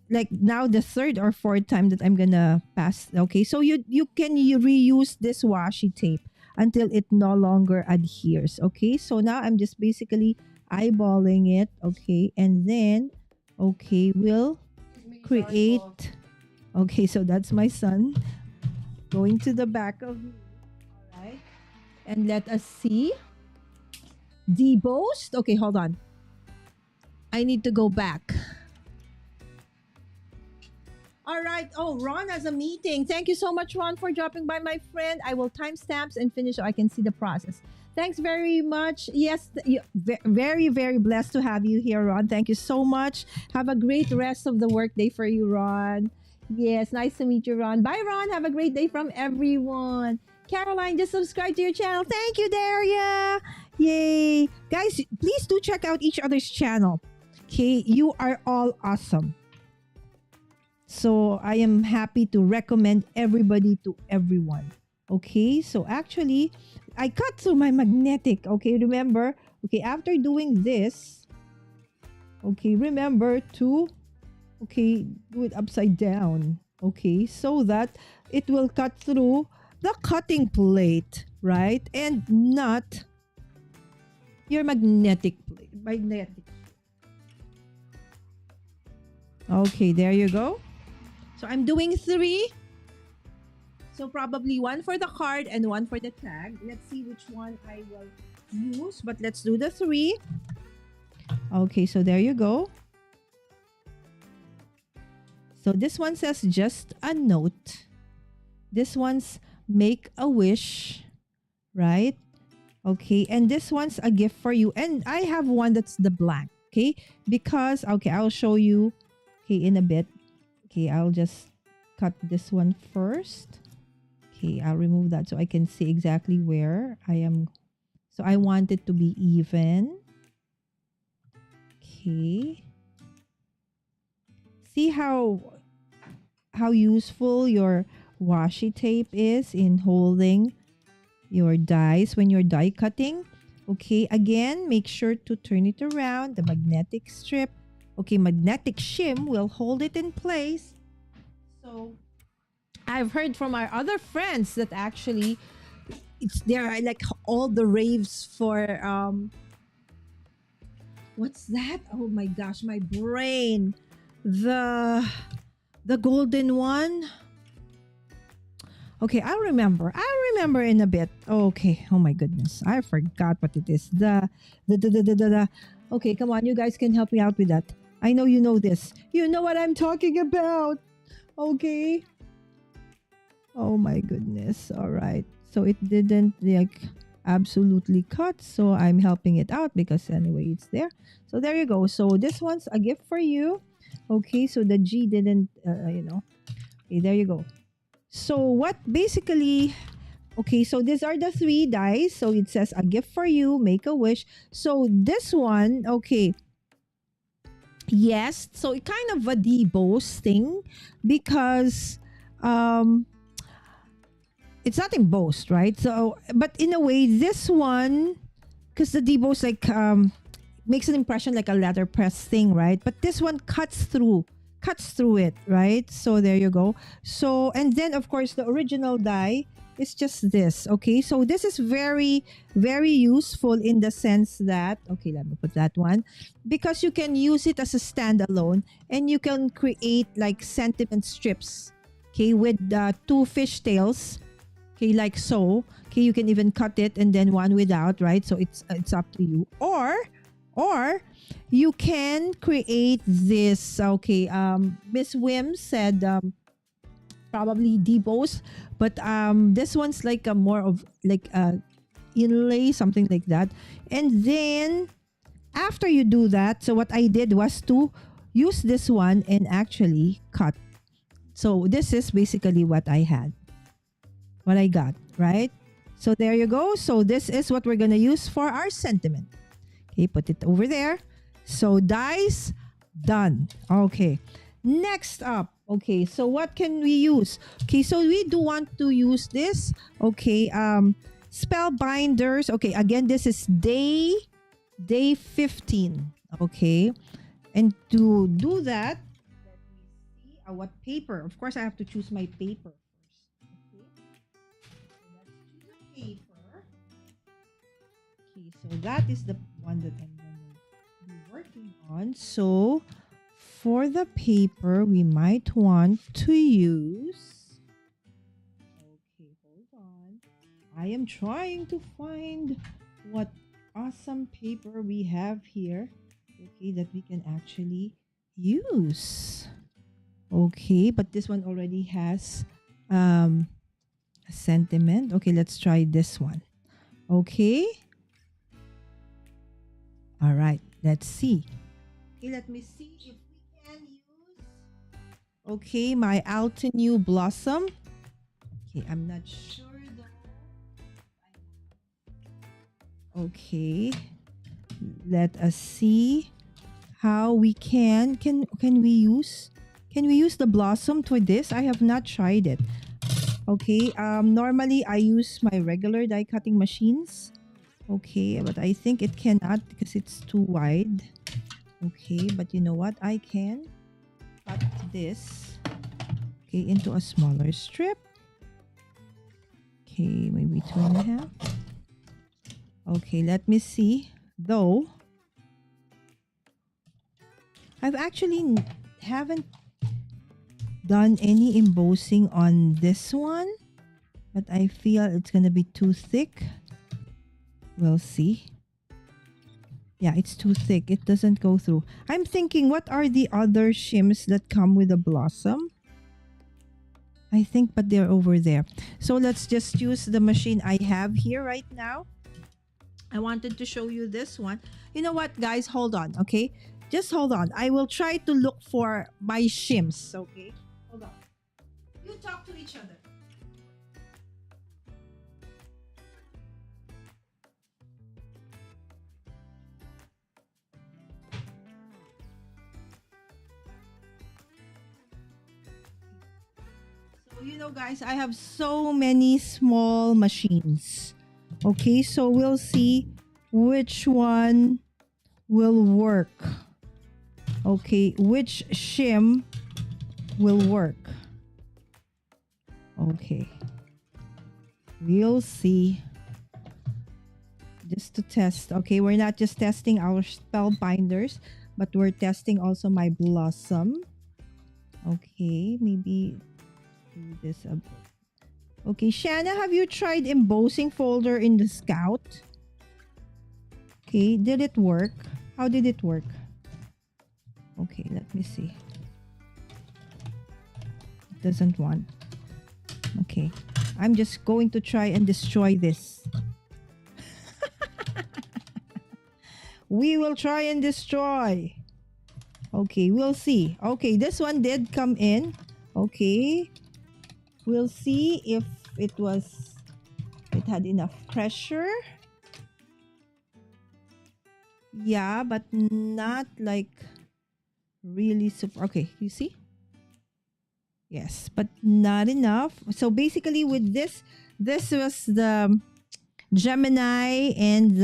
like now the third or fourth time that I'm gonna pass. Okay, so you can reuse this washi tape until it no longer adheres. Okay, so now I'm just basically eyeballing it. Okay, and then okay, we'll create. Okay, so that's my son going to the back of me. All right, and let us see. Debossed. Okay, hold on. I need to go back. All right. Oh, Ron has a meeting. Thank you so much, Ron, for dropping by, my friend. I will timestamps and finish so I can see the process. Thanks very much. Yes, very, very blessed to have you here, Ron. Thank you so much. Have a great rest of the workday for you, Ron. Yes, nice to meet you, Ron. Bye, Ron. Have a great day from everyone. Caroline, just subscribe to your channel. Thank you, Daria. Yay. Guys, please do check out each other's channel. Okay, you are all awesome. So I am happy to recommend everybody to everyone. Okay, so actually, I cut through my magnetic. Okay, remember? Okay, after doing this, okay, remember to, okay, do it upside down. Okay, so that it will cut through the cutting plate, right? And not your magnetic plate. Magnetic. Okay, there you go. So I'm doing 3. So probably 1 for the card and 1 for the tag. Let's see which one I will use. But let's do the 3. Okay, so there you go. So this one says just a note. This one's make a wish, right? Okay, and this one's a gift for you. And I have one that's the blank, okay? Because, okay, I'll show you, okay, in a bit. Okay, I'll just cut this one first. Okay, I'll remove that so I can see exactly where I am. So I want it to be even. Okay. See how useful your washi tape is in holding your dies when you're die cutting. Okay, again, make sure to turn it around. The magnetic strip. Okay, magnetic shim will hold it in place. So I've heard from our other friends that actually there are like all the raves for what's that? Oh my gosh, my brain. The golden one. Okay, I'll remember in a bit. Okay, oh my goodness, I forgot what it is. Okay, come on, you guys can help me out with that. I know you know this. You know what I'm talking about. Okay. Oh my goodness. All right. So it didn't like absolutely cut. So I'm helping it out because anyway, it's there. So there you go. So this one's a gift for you. Okay. So the G didn't, Okay, there you go. So what basically, okay, so these are the 3 dies. So it says a gift for you, make a wish. So this one, okay. Yes, so it kind of a deboss thing because it's not embossed, right? So, but in a way, this one, because the deboss like makes an impression like a letterpress thing, right? But this one cuts through it, right? So there you go. So, and then of course the original die is just this. Okay, so this is very, very useful in the sense that, okay, let me put that one, because you can use it as a standalone and you can create like sentiment strips, okay, with 2 fish tails, okay, like so. Okay, you can even cut it and then one without, right? So it's up to you. Or you can create this. Okay, Miss Wim said probably deboss, but this one's like a more of like a inlay, something like that. And then after you do that, so what I did was to use this one and actually cut So this is basically what I got, right? So there you go. So this is what we're gonna use for our sentiment. Okay, put it over there. So dice, done. Okay. Next up. Okay, so what can we use? Okay, so we do want to use this. Okay, Spellbinders. Okay, again, this is day 15. Okay. And to do that, let me see what paper. Of course, I have to choose my paper first. Okay. So let's choose a paper. Okay, so that is the one that I'm going to be working on. So for the paper, we might want to use... Okay, hold on. I am trying to find what awesome paper we have here. Okay, that we can actually use. Okay, but this one already has a sentiment. Okay, let's try this one. Okay. All right, let's see. Okay, let me see if we can use... Okay, my Altenew Blossom. Okay, I'm not sure though. Okay, let us see how we can we use the blossom for this. I have not tried it. Okay, normally I use my regular die cutting machines. Okay, but I think it cannot because it's too wide. Okay, but you know what? I can cut this, okay, into a smaller strip. Okay, maybe 2.5. Okay, let me see. Though, I've actually haven't done any embossing on this one, but I feel it's gonna be too thick. We'll see. Yeah, it's too thick. It doesn't go through. I'm thinking, what are the other shims that come with a blossom? I think, but they're over there. So let's just use the machine I have here right now. I wanted to show you this one. You know what, guys? Hold on, okay? Just hold on. I will try to look for my shims, okay? Hold on. You talk to each other. So, you know, guys, I have so many small machines. Okay, so we'll see which one will work. Okay, which shim will work. Okay, we'll see. Just to test. Okay, we're not just testing our spellbinders, but we're testing also my blossom. Okay, maybe do this a bit. Okay, Shanna, have you tried embossing folder in the Scout? Okay, did it work? How did it work? Okay, let me see. It doesn't want. Okay, I'm just going to try and destroy this. We will try and destroy. Okay, we'll see. Okay, this one did come in. Okay. We'll see if it had enough pressure. Yeah, but not like really super. Okay, you see? Yes, but not enough. So basically with this was the Gemini and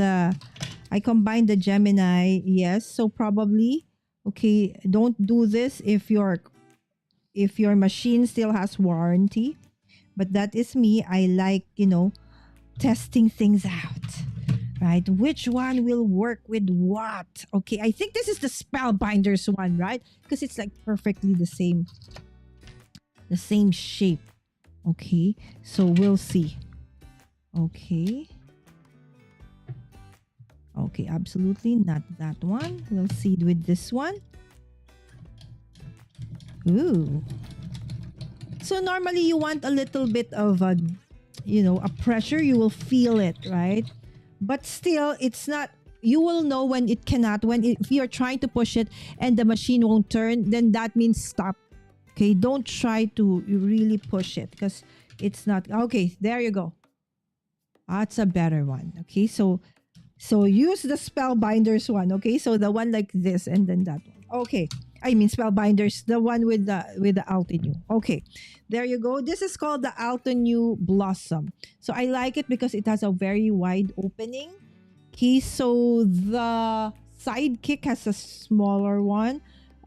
I combined the Gemini. Yes, so probably, okay, don't do this if your machine still has warranty. But that is me. I like, testing things out, right? Which one will work with what? Okay, I think this is the Spellbinders one, right? Because it's like perfectly the same shape. Okay, so we'll see. Okay, absolutely not that one. We'll see with this one. Ooh. So normally you want a little bit of a pressure. You will feel it, right? But still, it's not. You will know when it cannot. If you're trying to push it and the machine won't turn, then that means stop. Okay, don't try to really push it because it's not. Okay, there you go. That's a better one. Okay, so use the Spellbinders one. Okay, so the one like this and then that one. Okay, I mean Spellbinders, the one with the Altenew. Okay, there you go. This is called the Altenew Blossom. So I like it because it has a very wide opening. Okay, so the Sidekick has a smaller one.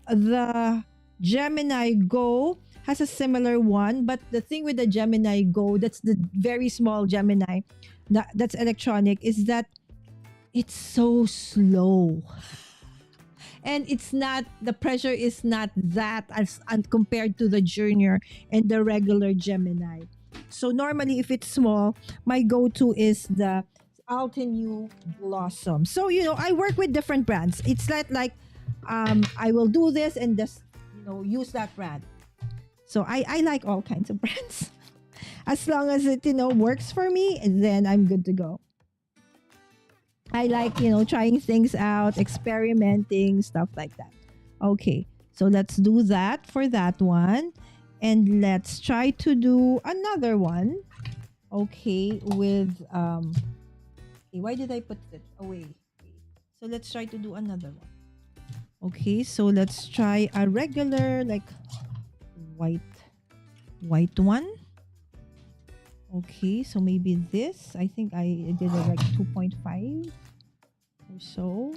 The Gemini Go has a similar one, but the thing with the Gemini Go, that's the very small Gemini, that's electronic, is that it's so slow. And it's not, the pressure is not that as compared to the Junior and the regular Gemini. So normally if it's small, my go-to is the Altenew Blossom. So, I work with different brands. It's not like I will do this and just, use that brand. So I like all kinds of brands. As long as it, works for me, then I'm good to go. I like, trying things out, experimenting, stuff like that. Okay, so let's do that for that one. And let's try to do another one. Okay, with, why did I put it away? So let's try to do another one. Okay, so let's try a regular, like, white one. Okay, so maybe this. I think I did it like 2.5 or so.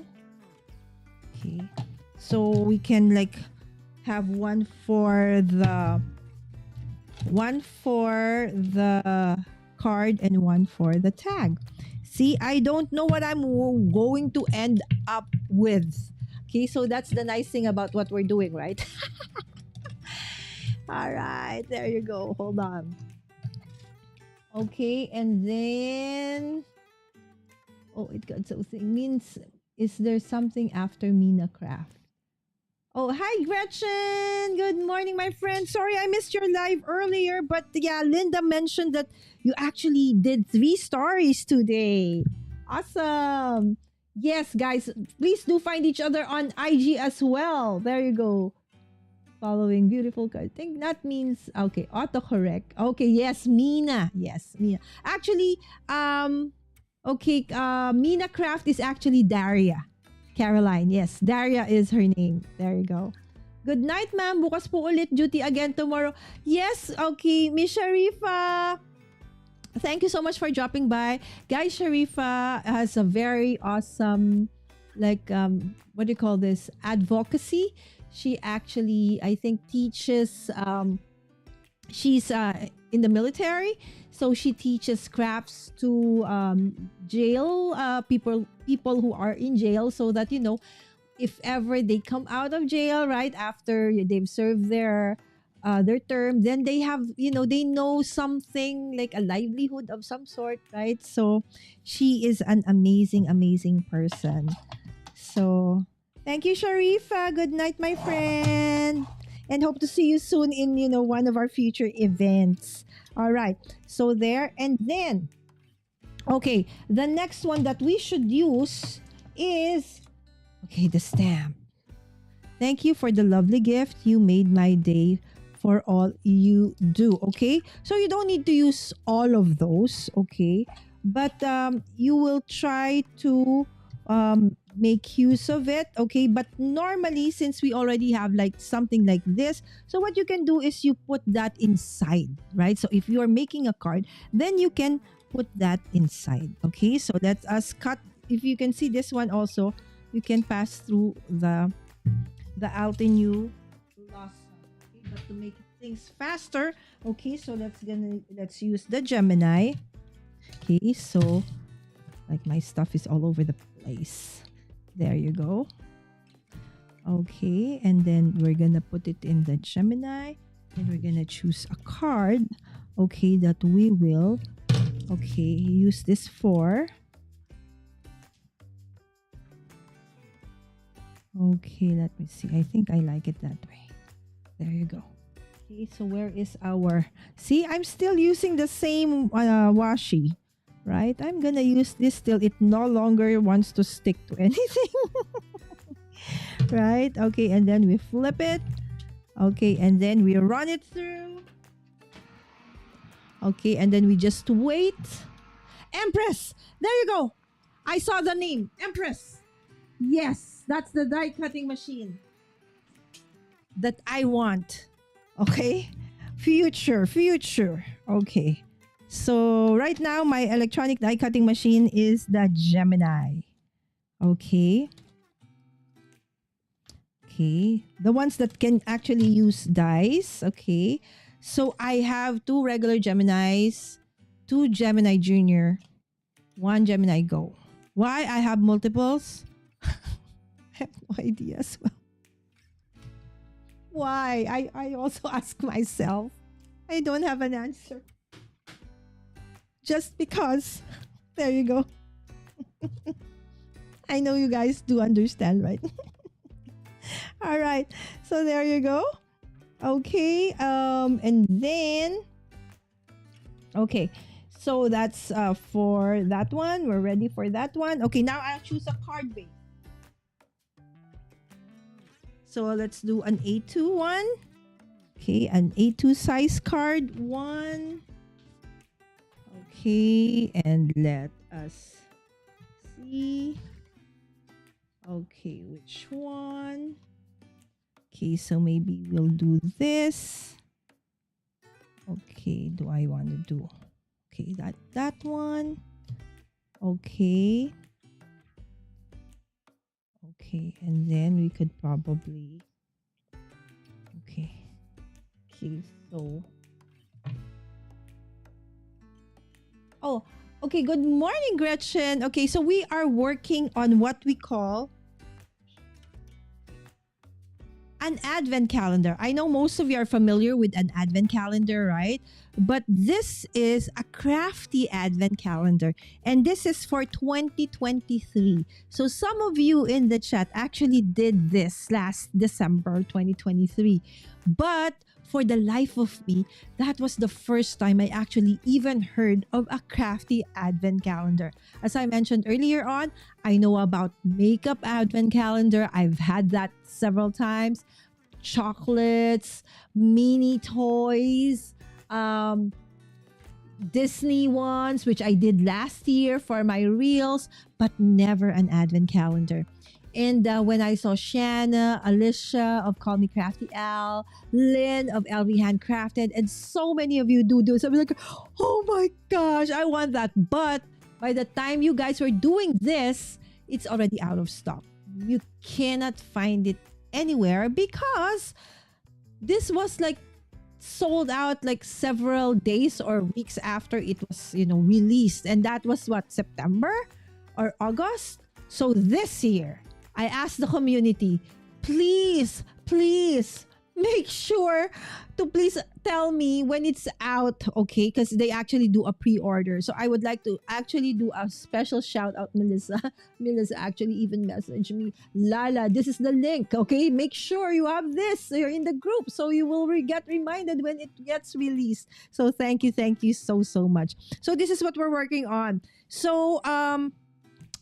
Okay, so we can like have one for the card and one for the tag. See, I don't know what I'm going to end up with. Okay, so that's the nice thing about what we're doing, right? All right, there you go. Hold on. Okay, and then it got so thing means, is there something after Mina Craft? Oh, hi Gretchen. Good morning, my friend. Sorry I missed your live earlier, but yeah, Linda mentioned that you actually did 3 stories today. Awesome. Yes, guys, please do find each other on IG as well. There you go. Following beautiful card. I think that means, okay, autocorrect. Okay, yes, Mina. Yes, Mina. Actually, okay, Mina Craft is actually Daria. Caroline, yes. Daria is her name. There you go. Good night, ma'am. Bukas po ulit. Duty again tomorrow. Yes, okay. Miss Sharifa, thank you so much for dropping by. Guys, Sharifa has a very awesome, like, what do you call this? Advocacy. She actually, I think, teaches, she's in the military. So she teaches crafts to jail people who are in jail, so that, if ever they come out of jail right after they've served their term, then they have, they know something like a livelihood of some sort, right? So she is an amazing, amazing person. So thank you, Sharifa. Good night, my friend. And hope to see you soon in, one of our future events. All right. So there. And then, okay, the next one that we should use is, okay, the stamp. Thank you for the lovely gift. You made my day for all you do. Okay. So you don't need to use all of those. Okay. But you will try to make use of it. Okay. But normally, since we already have like something like this, so what you can do is you put that inside, right? So if you are making a card, then you can put that inside. Okay. So let us cut. If you can see this one also, you can pass through the Altenew Blossom. Okay, but to make things faster, okay, so let's use the Gemini. Okay, so like my stuff is all over the place. There you go. Okay, and then we're gonna put it in the Gemini, and we're gonna choose a card, okay, that we will, okay, use this for. Okay, let me see. I think I like it that way. There you go. Okay, so where is our... See, I'm still using the same washi, right? I'm gonna use this till it no longer wants to stick to anything. Right? Okay, and then we flip it. Okay, and then we run it through. Okay, and then we just wait. Empress! There you go! I saw the name. Empress! Yes, that's the die cutting machine that I want. Okay? Future. Okay. So right now my electronic die cutting machine is the Gemini. Okay. Okay. The ones that can actually use dice. Okay. So I have 2 regular Geminis, 2 Gemini Junior, 1 Gemini Go. Why I have multiples? I have no idea as well. Why? I also ask myself. I don't have an answer. Just because. There you go. I know you guys do understand, right? All right. So there you go. Okay. And then okay. So that's for that one. We're ready for that one. Okay, now I'll choose a card base. So let's do an A2 one. Okay, an A2 size card one. Okay, and let us see. Okay, which one? Okay, so maybe we'll do this. Okay, do I want to do? Okay, that one. Okay. Okay, and then we could probably. Okay. Okay, so. Oh, okay. Good morning, Gretchen. Okay, so we are working on what we call an advent calendar. I know most of you are familiar with an advent calendar, right? But this is a crafty advent calendar, and this is for 2023. So some of you in the chat actually did this last December 2023. But for the life of me, that was the first time I actually even heard of a crafty advent calendar. As I mentioned earlier on, I know about makeup advent calendar. I've had that several times. Chocolates, mini toys, Disney ones, which I did last year for my reels, but never an advent calendar. And when I saw Shanna, Alicia of Call Me Crafty Al, Lynn of LV Handcrafted, and so many of you do this, I'm like, oh my gosh, I want that. But by the time you guys were doing this, it's already out of stock. You cannot find it anywhere because this was like sold out like several days or weeks after it was, released. And that was what, September or August? So this year, I asked the community, please make sure to please tell me when it's out, okay? Because they actually do a pre-order. So I would like to actually do a special shout out, Melissa. Melissa actually even messaged me, Lala, this is the link, okay? Make sure you have this. So you're in the group, so you will get reminded when it gets released. So thank you so much. So this is what we're working on. So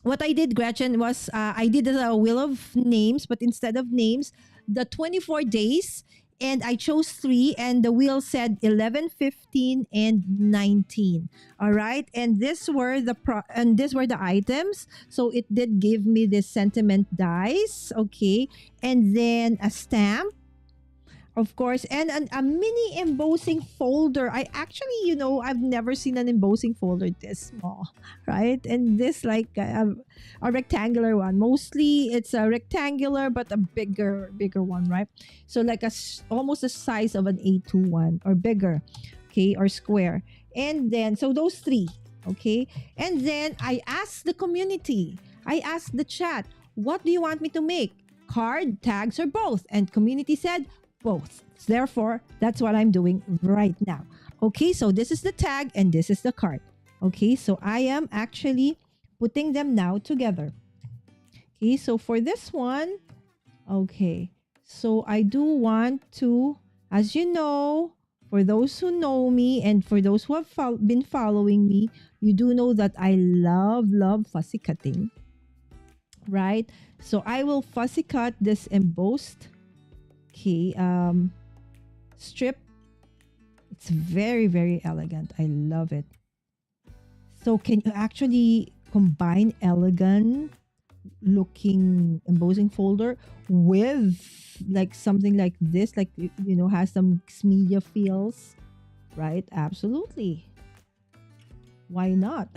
what I did, Gretchen, was I did a wheel of names, but instead of names, the 24 days, and I chose 3, and the wheel said 11, 15, and 19. All right, and these were the items. So it did give me this sentiment dice, okay, and then a stamp, of course, and a mini embossing folder. I actually, I've never seen an embossing folder this small, right? And this like a rectangular one. Mostly it's a rectangular, but a bigger one, right? So like almost the size of an A2 one or bigger, okay, or square. And then, so those 3, okay? And then I asked the community, I asked the chat, what do you want me to make? Card, tags, or both? And community said, both. Therefore, that's what I'm doing right now. Okay, so this is the tag and this is the card. Okay, so I am actually putting them now together. Okay, so for this one, okay, so I do want to, as you know, for those who know me and for those who have been following me, you do know that I love fussy cutting, right? So I will fussy cut this embossed. Okay, strip. It's very, very elegant. I love it. So can you actually combine elegant looking embossing folder with like something like this, like has some media feels, right? Absolutely. Why not?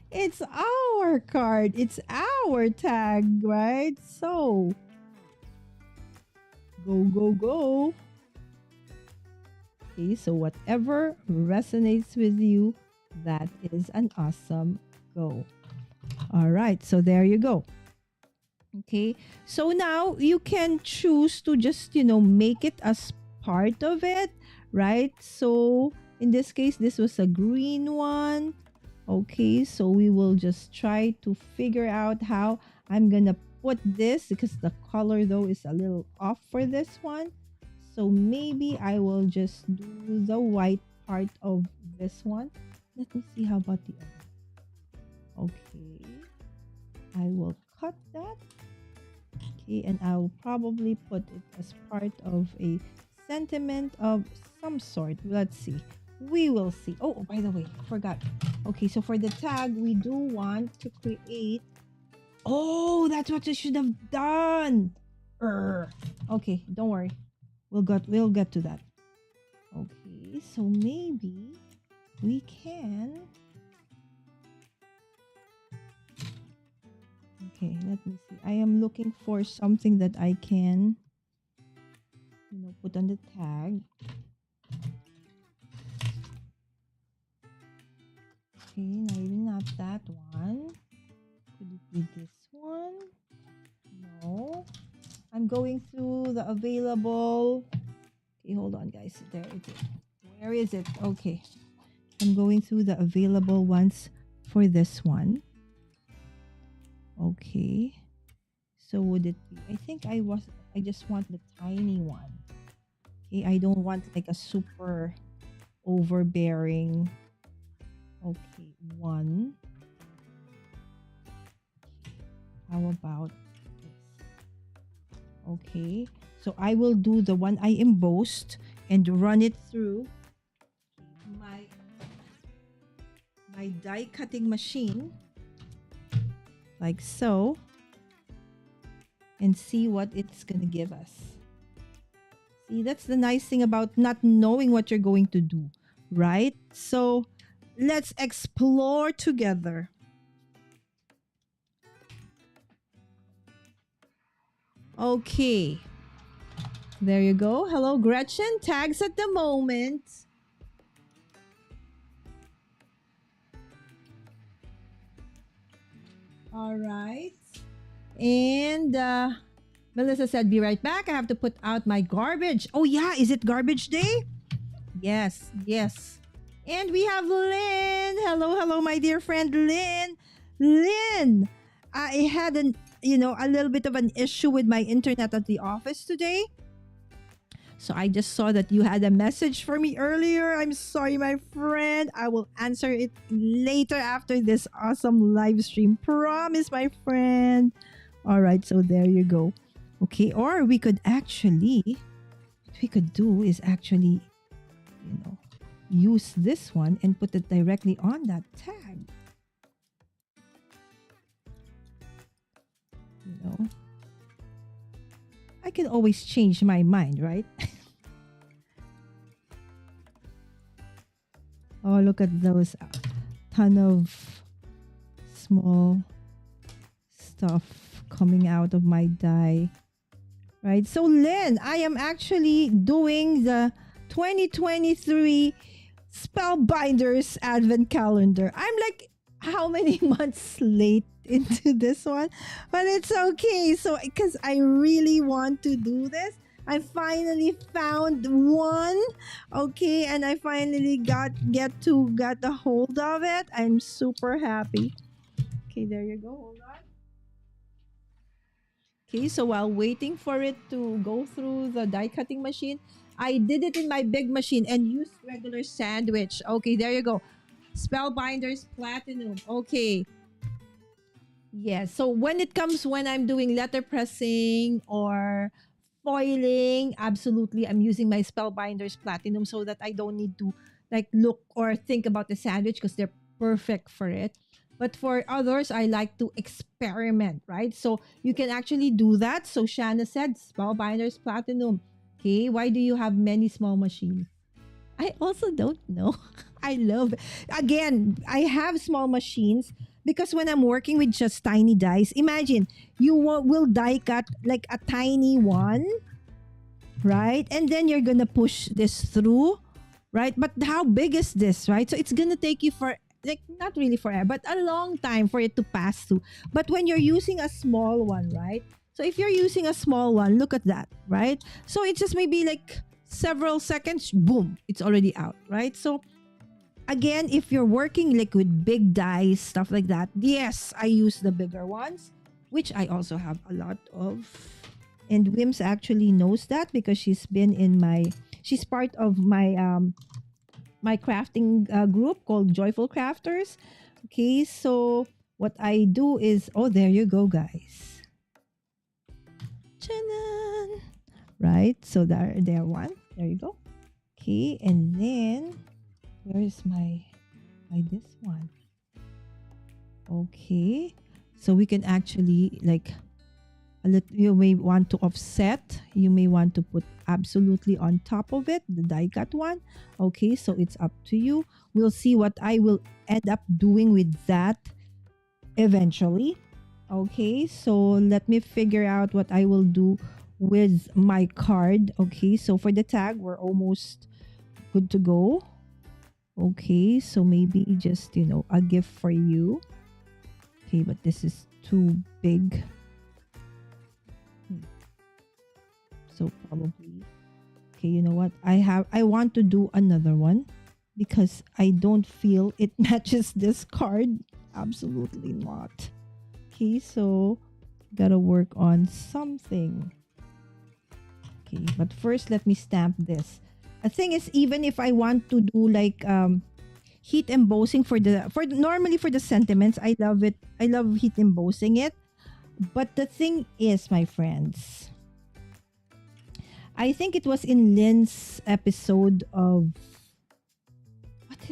It's our card. It's our tag, right? So go, go, go. Okay, so whatever resonates with you, that is an awesome go. All right, so there you go. Okay, so now you can choose to just, make it as part of it, right? So in this case, this was a green one. Okay, so we will just try to figure out how I'm gonna put this, because the color though is a little off for this one. So maybe I will just do the white part of this one. Let me see, how about the other? Okay, I will cut that. Okay, and I will probably put it as part of a sentiment of some sort. Let's see. We will see. Oh, by the way, I forgot. Okay, so for the tag, we do want to create. Oh, that's what I should have done. Okay, don't worry. We'll get to that. Okay, so maybe we can. Okay, let me see. I am looking for something that I can, put on the tag. Okay, maybe not that one. Could it be this one? No. I'm going through the available. Okay, hold on, guys. There it is. Where is it? Okay. I'm going through the available ones for this one. Okay. So would it be? I think I just want the tiny one. Okay, I don't want like a super overbearing. Okay, one. How about this? Okay, so I will do the one I embossed and run it through my die cutting machine, like so, and see what it's gonna give us. See, that's the nice thing about not knowing what you're going to do, right? So let's explore together. Okay. There you go. Hello, Gretchen. Tags at the moment. All right. And Melissa said, be right back. I have to put out my garbage. Oh, yeah. Is it garbage day? Yes. Yes. And we have Lynn. Hello, hello, my dear friend Lynn. Lynn, I had a little bit of an issue with my internet at the office today. So I just saw that you had a message for me earlier. I'm sorry, my friend. I will answer it later after this awesome live stream. Promise, my friend. All right, so there you go. Okay, or we could actually, what we could do is actually, use this one and put it directly on that tag. I can always change my mind, right? Oh, look at those ton of small stuff coming out of my die. Right? So, Lynn, I am actually doing the 2023 Spellbinders Advent Calendar. I'm like, how many months late into this one? But it's okay. So, because I really want to do this. I finally found one. Okay, and I finally got the hold of it. I'm super happy. Okay, there you go. Hold on. Okay, so while waiting for it to go through the die cutting machine, I did it in my big machine and used regular sandwich. Okay, there you go. Spellbinders Platinum. Okay. Yes. So when I'm doing letter pressing or foiling, absolutely. I'm using my Spellbinders Platinum so that I don't need to like look or think about the sandwich because they're perfect for it. But for others, I like to experiment, right? So you can actually do that. So Shanna said, Spellbinders Platinum. Okay, why do you have many small machines? I also don't know. I love it. Again, I have small machines because when I'm working with just tiny dice, imagine you will die cut like a tiny one, right? And then you're gonna push this through, right? But how big is this, right? So it's gonna take you for like not really forever, but a long time for it to pass through. But when you're using a small one, right? So if you're using a small one, look at that, right? So it's just maybe like several seconds, boom, it's already out, right? So again, if you're working like with big dice, stuff like that, yes, I use the bigger ones, which I also have a lot of. And Wims actually knows that because she's part of my crafting group called Joyful Crafters. Okay, so what I do is, oh, there you go, guys. Chanan! Right, so there one. There you go. Okay, and then where is my this one? Okay, so we can actually like you may want to offset, you may want to put absolutely on top of it the die cut one. Okay, so it's up to you. We'll see what I will end up doing with that eventually. Okay, so let me figure out what I will do with my card. Okay, so for the tag we're almost good to go. Okay, so maybe just a gift for you. Okay, but this is too big. So probably, okay, you know what? I want to do another one because I don't feel it matches this card. Absolutely not. Okay, so gotta work on something. Okay, but first let me stamp this. The thing is, even if I want to do like heat embossing for normally for the sentiments, I love it. I love heat embossing it. But the thing is, my friends, I think it was in Lynn's episode of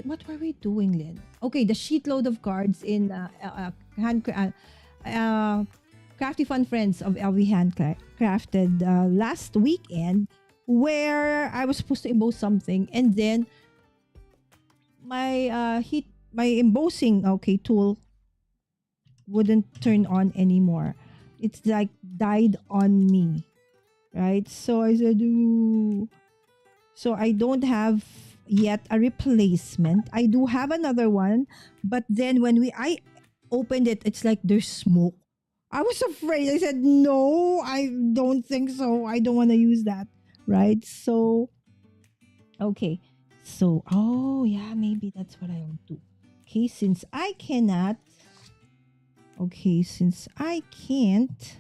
what were we doing, Lynn? Okay, the sheet load of cards in Crafty Fun Friends of LV Handcrafted last weekend, where I was supposed to emboss something, and then my embossing tool wouldn't turn on anymore. It's like died on me, right? So I said, ooh. So I don't have yet a replacement. I do have another one, but then when I opened it, it's like there's smoke. I was afraid. I said, no, I don't think so. I don't want to use that, right? So, okay. So, oh yeah, maybe that's what I will do. Okay, since I cannot, since I can't,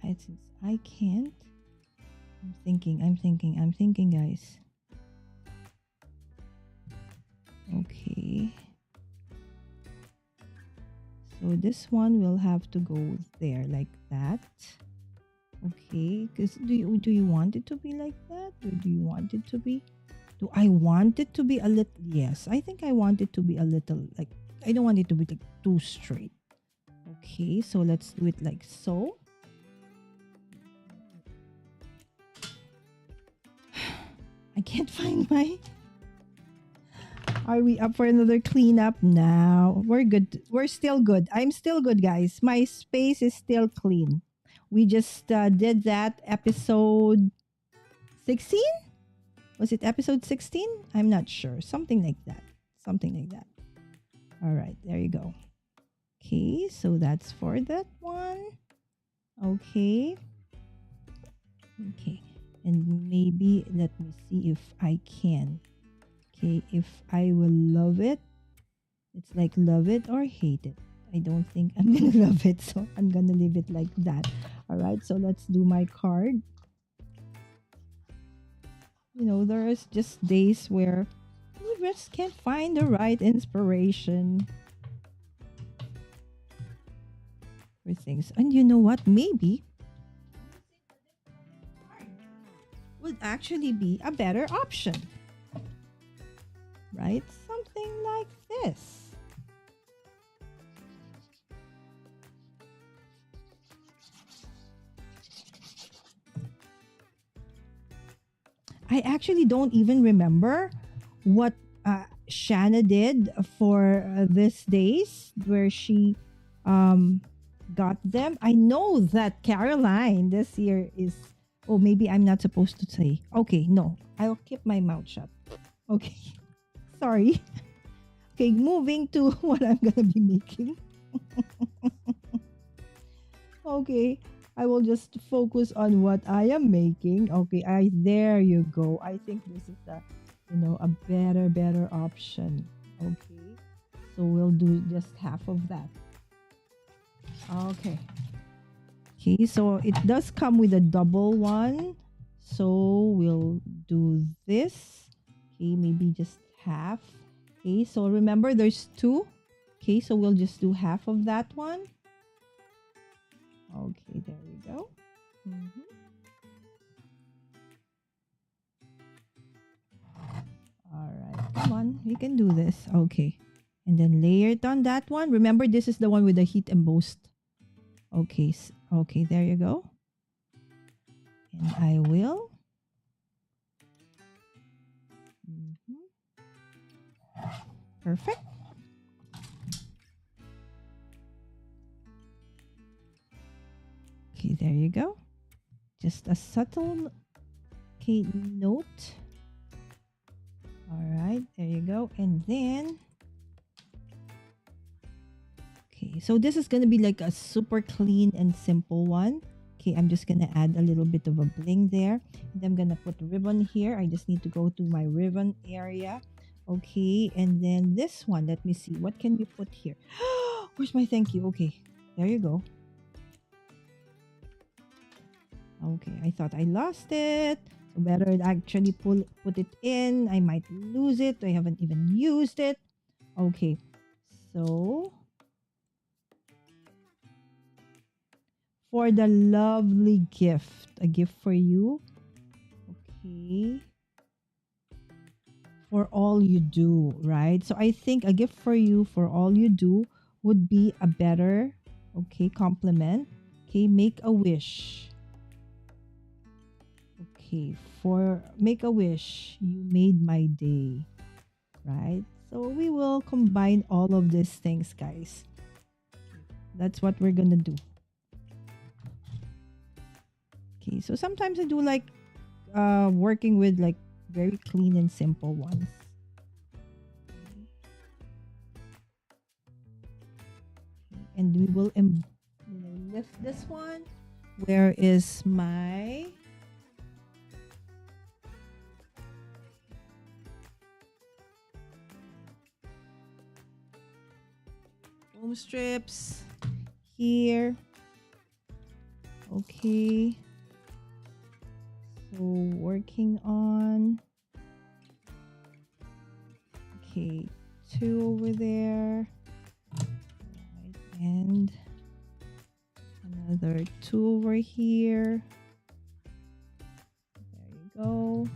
since I can't, I'm thinking, guys. Okay. So this one will have to go there like that. Okay, because do you want it to be like that, or do you want it to be? Do I want it to be a little? Yes, I think I want it to be a little like. I don't want it to be like too straight. Okay, so let's do it like so. I can't find my. Are we up for another cleanup? Now we're good. We're still good. I'm still good, guys. My space is still clean. We just did that episode 16? Was it episode 16? I'm not sure. Something like that. All right, there you go. Okay, so that's for that one. Okay. Okay. And maybe let me see if I can. Okay, if I will love it. It's like love it or hate it. I don't think I'm gonna love it, so I'm gonna leave it like that. All right, so let's do my card. There's just days where you just can't find the right inspiration. for things. And you know what? Maybe would actually be a better option, right? Something like this. I actually don't even remember what Shanna did for this days where she um, got them. I know that Caroline this year is. Oh, maybe I'm not supposed to say. Okay, no, I'll keep my mouth shut. Okay, sorry. Okay, moving to what I'm gonna be making. Okay, I will just focus on what I am making. Okay, there you go. I think this is a better option. Okay, so we'll do just half of that. Okay. Okay, so it does come with a double one. So we'll do this. Okay, maybe just half. Okay, so remember there's two. Okay, so we'll just do half of that one. Okay, there we go. All right, come on, we can do this. Okay, and then layer it on that one. Remember, this is the one with the heat embossed. Okay, okay, there you go. And I will. Perfect. Okay, there you go. Just a subtle note. All right, there you go. And then, okay, so this is going to be like a super clean and simple one. Okay, I'm just going to add a little bit of a bling there. And I'm going to put ribbon here. I just need to go to my ribbon area. Okay, and then this one, let me see. What can we put here? Where's my thank you? Okay, there you go. Okay, I thought I lost it. So better actually put it in. I might lose it. I haven't even used it. Okay, so for the lovely gift, a gift for you. Okay. For all you do, right? So I think a gift for you for all you do would be a better, okay, compliment. Okay, make a wish. Okay, for make a wish, you made my day, right? So we will combine all of these things, guys. That's what we're gonna do. Okay, so sometimes I do like working with like very clean and simple ones. And we will lift this one. Where is my foam strips? Here. Okay. So working on. Okay, 2 over there. Right, and another 2 over here. There you go.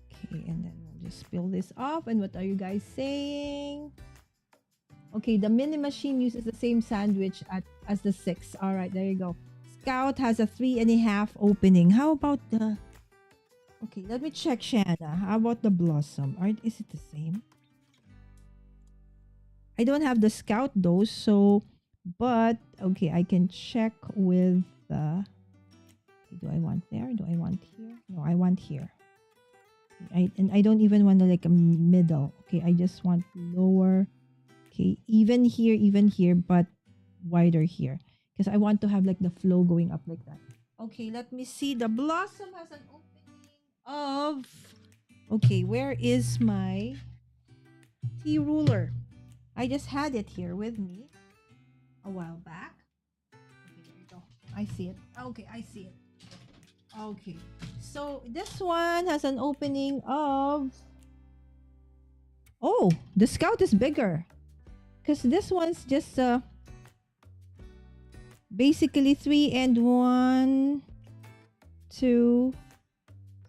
Okay, and then we'll just peel this off. And what are you guys saying? Okay, the mini machine uses the same sandwich as the 6. All right, there you go. Scout has a 3.5 opening. How about the... Okay, let me check, Shanna. How about the Blossom? Is it the same? I don't have the Scout though, so... But, okay, I can check with the... Okay, do I want there? Do I want here? No, I want here. And I don't even want like a middle. Okay, I just want lower... Okay, even here, but wider here. Because I want to have like the flow going up like that. Okay, let me see. The Blossom has an opening of... Okay, where is my tea ruler? I just had it here with me a while back. Okay, there you go. I see it. Okay, I see it. Okay, so this one has an opening of... Oh, the Scout is bigger. Because this one's just basically 3 and 2,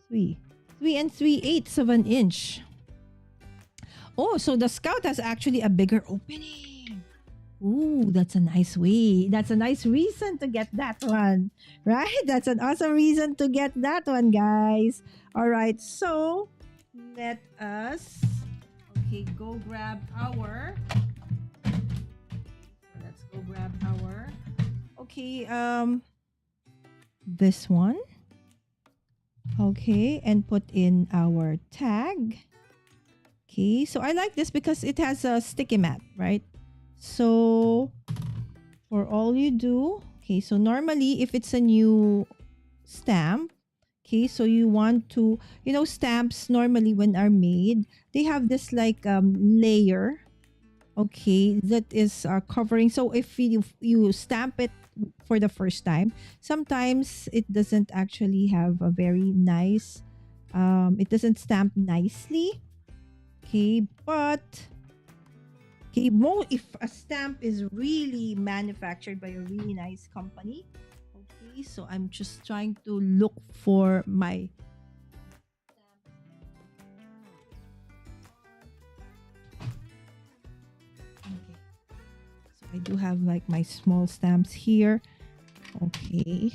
3. 3 3/8 of an inch. Oh, so the Scout has actually a bigger opening. Ooh, that's a nice way. That's a nice reason to get that one. Right? That's an awesome reason to get that one, guys. All right. So, let us go grab our let's go grab our this one. Okay, and put in our tag. Okay, so I like this because it has a sticky mat, right? So for all you do, okay, so normally if it's a new stamp, okay, so you want to, stamps normally when are made, they have this like layer, okay, that is covering. So if you stamp it for the first time, sometimes it doesn't actually have a very nice, it doesn't stamp nicely. Okay, but if a stamp is really manufactured by a really nice company, okay, so I'm just trying to look for my okay. So I do have like my small stamps here. Okay.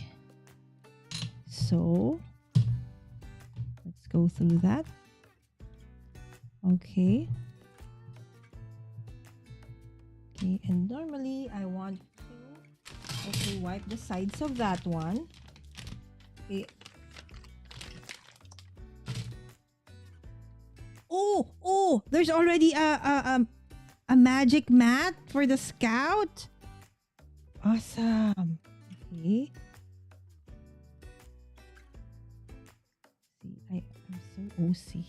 So let's go through that. Okay. Okay, and normally I want to wipe the sides of that one. Okay. Oh, there's already a magic mat for the Scout. Awesome. Okay. See, I'm so OC.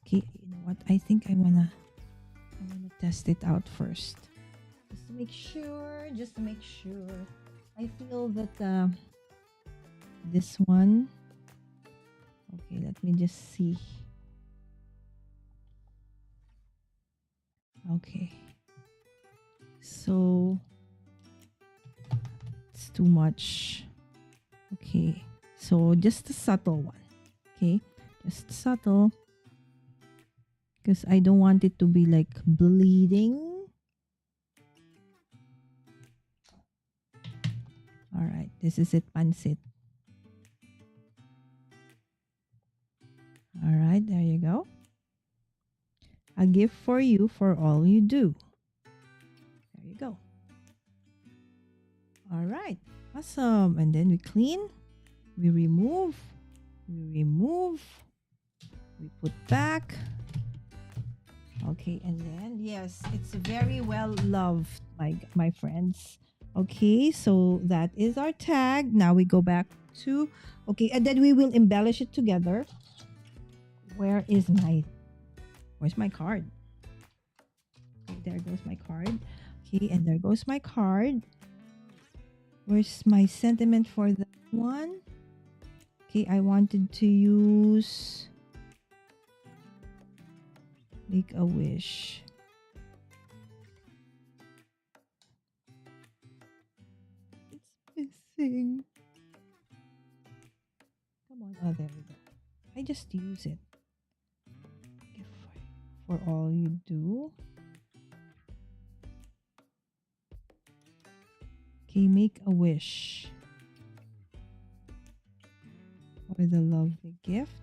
Okay, you know what? I think I wanna test it out first. Just to make sure. I feel that this one. Okay, let me just see. Okay. So it's too much. Okay. So just a subtle one. Okay. Just subtle. Because I don't want it to be like bleeding. Alright. This is it, Pansit. Alright. There you go. A gift for you for all you do. There you go. Alright. Awesome. And then we clean. We remove. We put back. Okay, and then yes, it's very well loved, my friends. Okay, so that is our tag. Now we go back to and then we will embellish it together. Where's my card? Okay, there goes my card. Okay, and there goes my card. Where's my sentiment for that one? Okay, I wanted to use Make a Wish. It's missing. Come on. Oh, there we go. I just use it. For all you do. Okay, make a wish. For the lovely gift.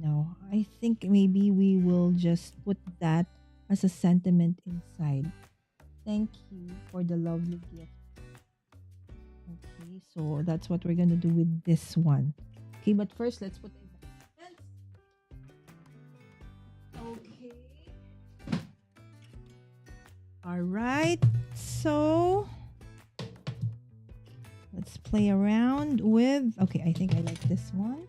No, I think maybe we will just put that as a sentiment inside. Thank you for the lovely gift. Okay, so that's what we're gonna do with this one. Okay, but first let's put it back. Okay. Alright, so let's play around with, okay, I think I like this one.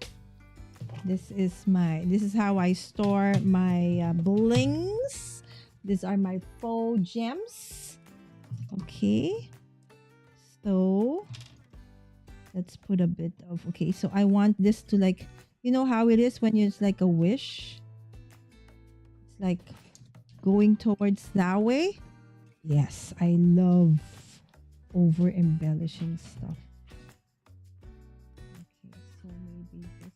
This is how I store my blings. These are my faux gems. Okay. So let's put a bit of, okay, so I want this to like, you know how it is when it's like a wish? It's like going towards that way. Yes, I love over embellishing stuff. Okay, so maybe this.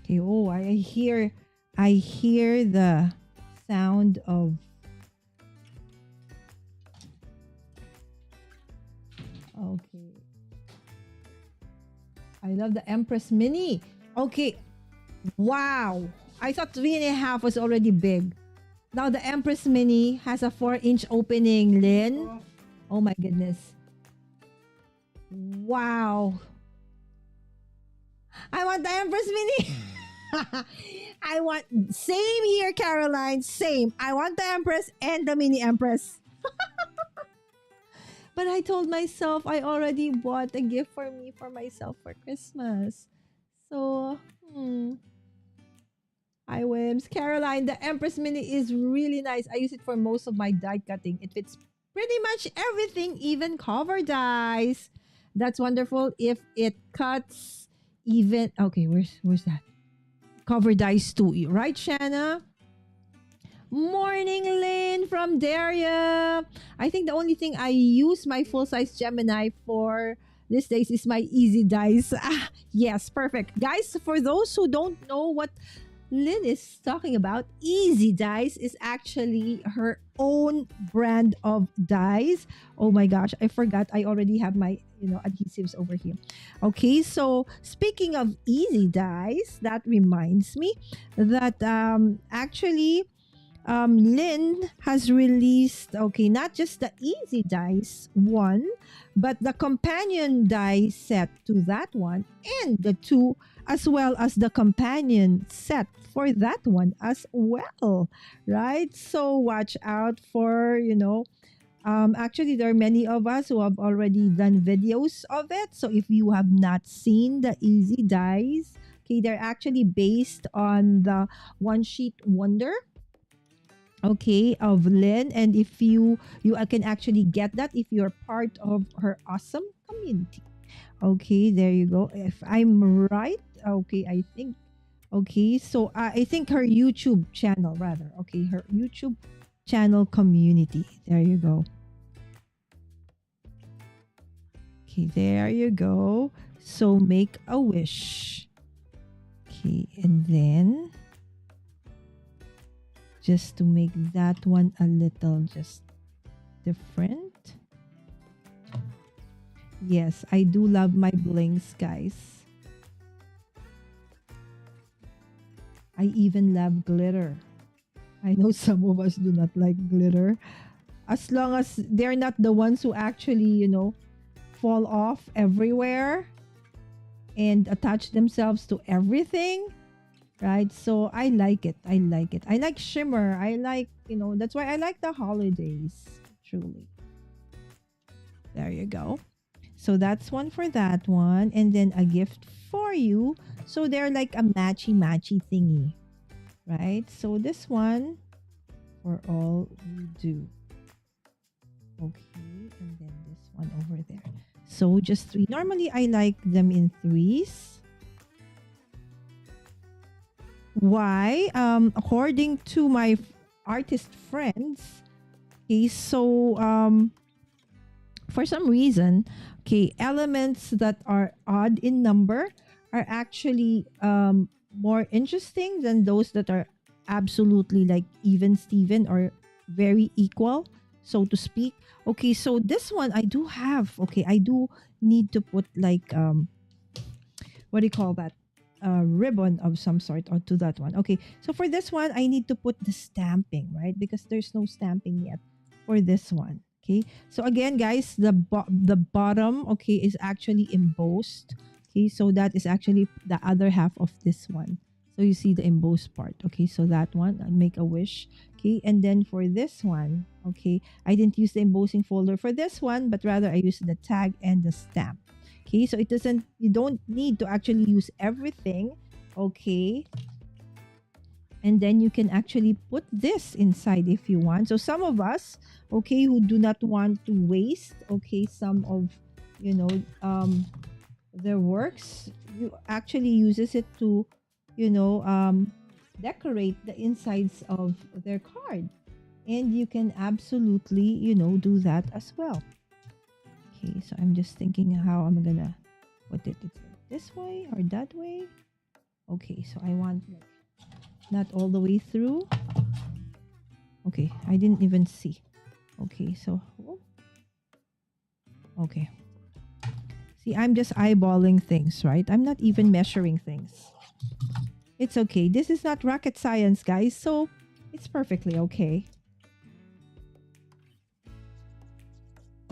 Okay, oh, I hear the sound of. Okay, I love the Empress Mini. Okay, wow. I thought 3.5 was already big. Now the Empress Mini has a 4-inch opening, Lynn. Oh my goodness. Wow. I want the Empress Mini. I want, same here, Caroline. Same. I want the Empress and the Mini Empress. But I told myself I already bought a gift for me for myself for Christmas. So, hi, Wims. Caroline, the Empress Mini is really nice. I use it for most of my die cutting. It fits pretty much everything, even cover dies. That's wonderful if it cuts even. Okay, where's that? Cover dies too, right, Shanna? Morning, Lynn from Daria. I think the only thing I use my full-size Gemini for these days is my Easy Dice. Ah, yes, perfect. Guys, for those who don't know what Lynn is talking about, Easy Dice is actually her own brand of dice. Oh my gosh, I forgot. I already have my adhesives over here. Okay, so speaking of Easy Dice, that reminds me that actually Lynn has released, okay, not just the Easy Dice one, but the companion dice set to that one, and the two, as well as the companion set for that one as well, right? So watch out for, actually, there are many of us who have already done videos of it. So if you have not seen the Easy Dice, okay, they're actually based on the One Sheet Wonder, okay, of Lynn. And if you can actually get that if you're part of her awesome community. Okay, there you go. If I'm right, okay, I think. Okay, so I think her YouTube channel, rather. Okay, her YouTube channel community. There you go. Okay, there you go. So make a wish. Okay, and then just to make that one a little just different. Yes, I do love my blinks, guys. I even love glitter. I know some of us do not like glitter. As long as they're not the ones who actually, fall off everywhere and attach themselves to everything, right? So I like it. I like it. I like shimmer. I like, that's why I like the holidays, truly. There you go. So that's one for that one. And then a gift for you. So they're like a matchy thingy, right? So this one for all you do. Okay. And then this one over there. So just 3. Normally I like them in 3s. Why? According to my artist friends, okay, so for some reason, okay, elements that are odd in number are actually more interesting than those that are absolutely like even Steven or very equal, so to speak. Okay, so this one I do have. Okay, I do need to put like what do you call that? Ribbon of some sort or to that one. Okay, so for this one, I need to put the stamping, right? Because there's no stamping yet for this one. Okay, so again, guys, the bottom, okay, is actually embossed. Okay, so that is actually the other half of this one. So you see the embossed part. Okay, so that one, I make a wish. Okay, and then for this one, okay, I didn't use the embossing folder for this one, but rather I used the tag and the stamp. Okay, so you don't need to actually use everything. Okay, and then you can actually put this inside if you want. So some of us, okay, who do not want to waste, okay, some of their works, you actually uses it to decorate the insides of their card. And you can absolutely, do that as well. Okay, so I'm just thinking how I'm gonna put it. It's like this way or that way. Okay, so I want like not all the way through. Okay, I didn't even see. Okay, so okay. See, I'm just eyeballing things, right? I'm not even measuring things. It's okay. This is not rocket science, guys, so it's perfectly okay.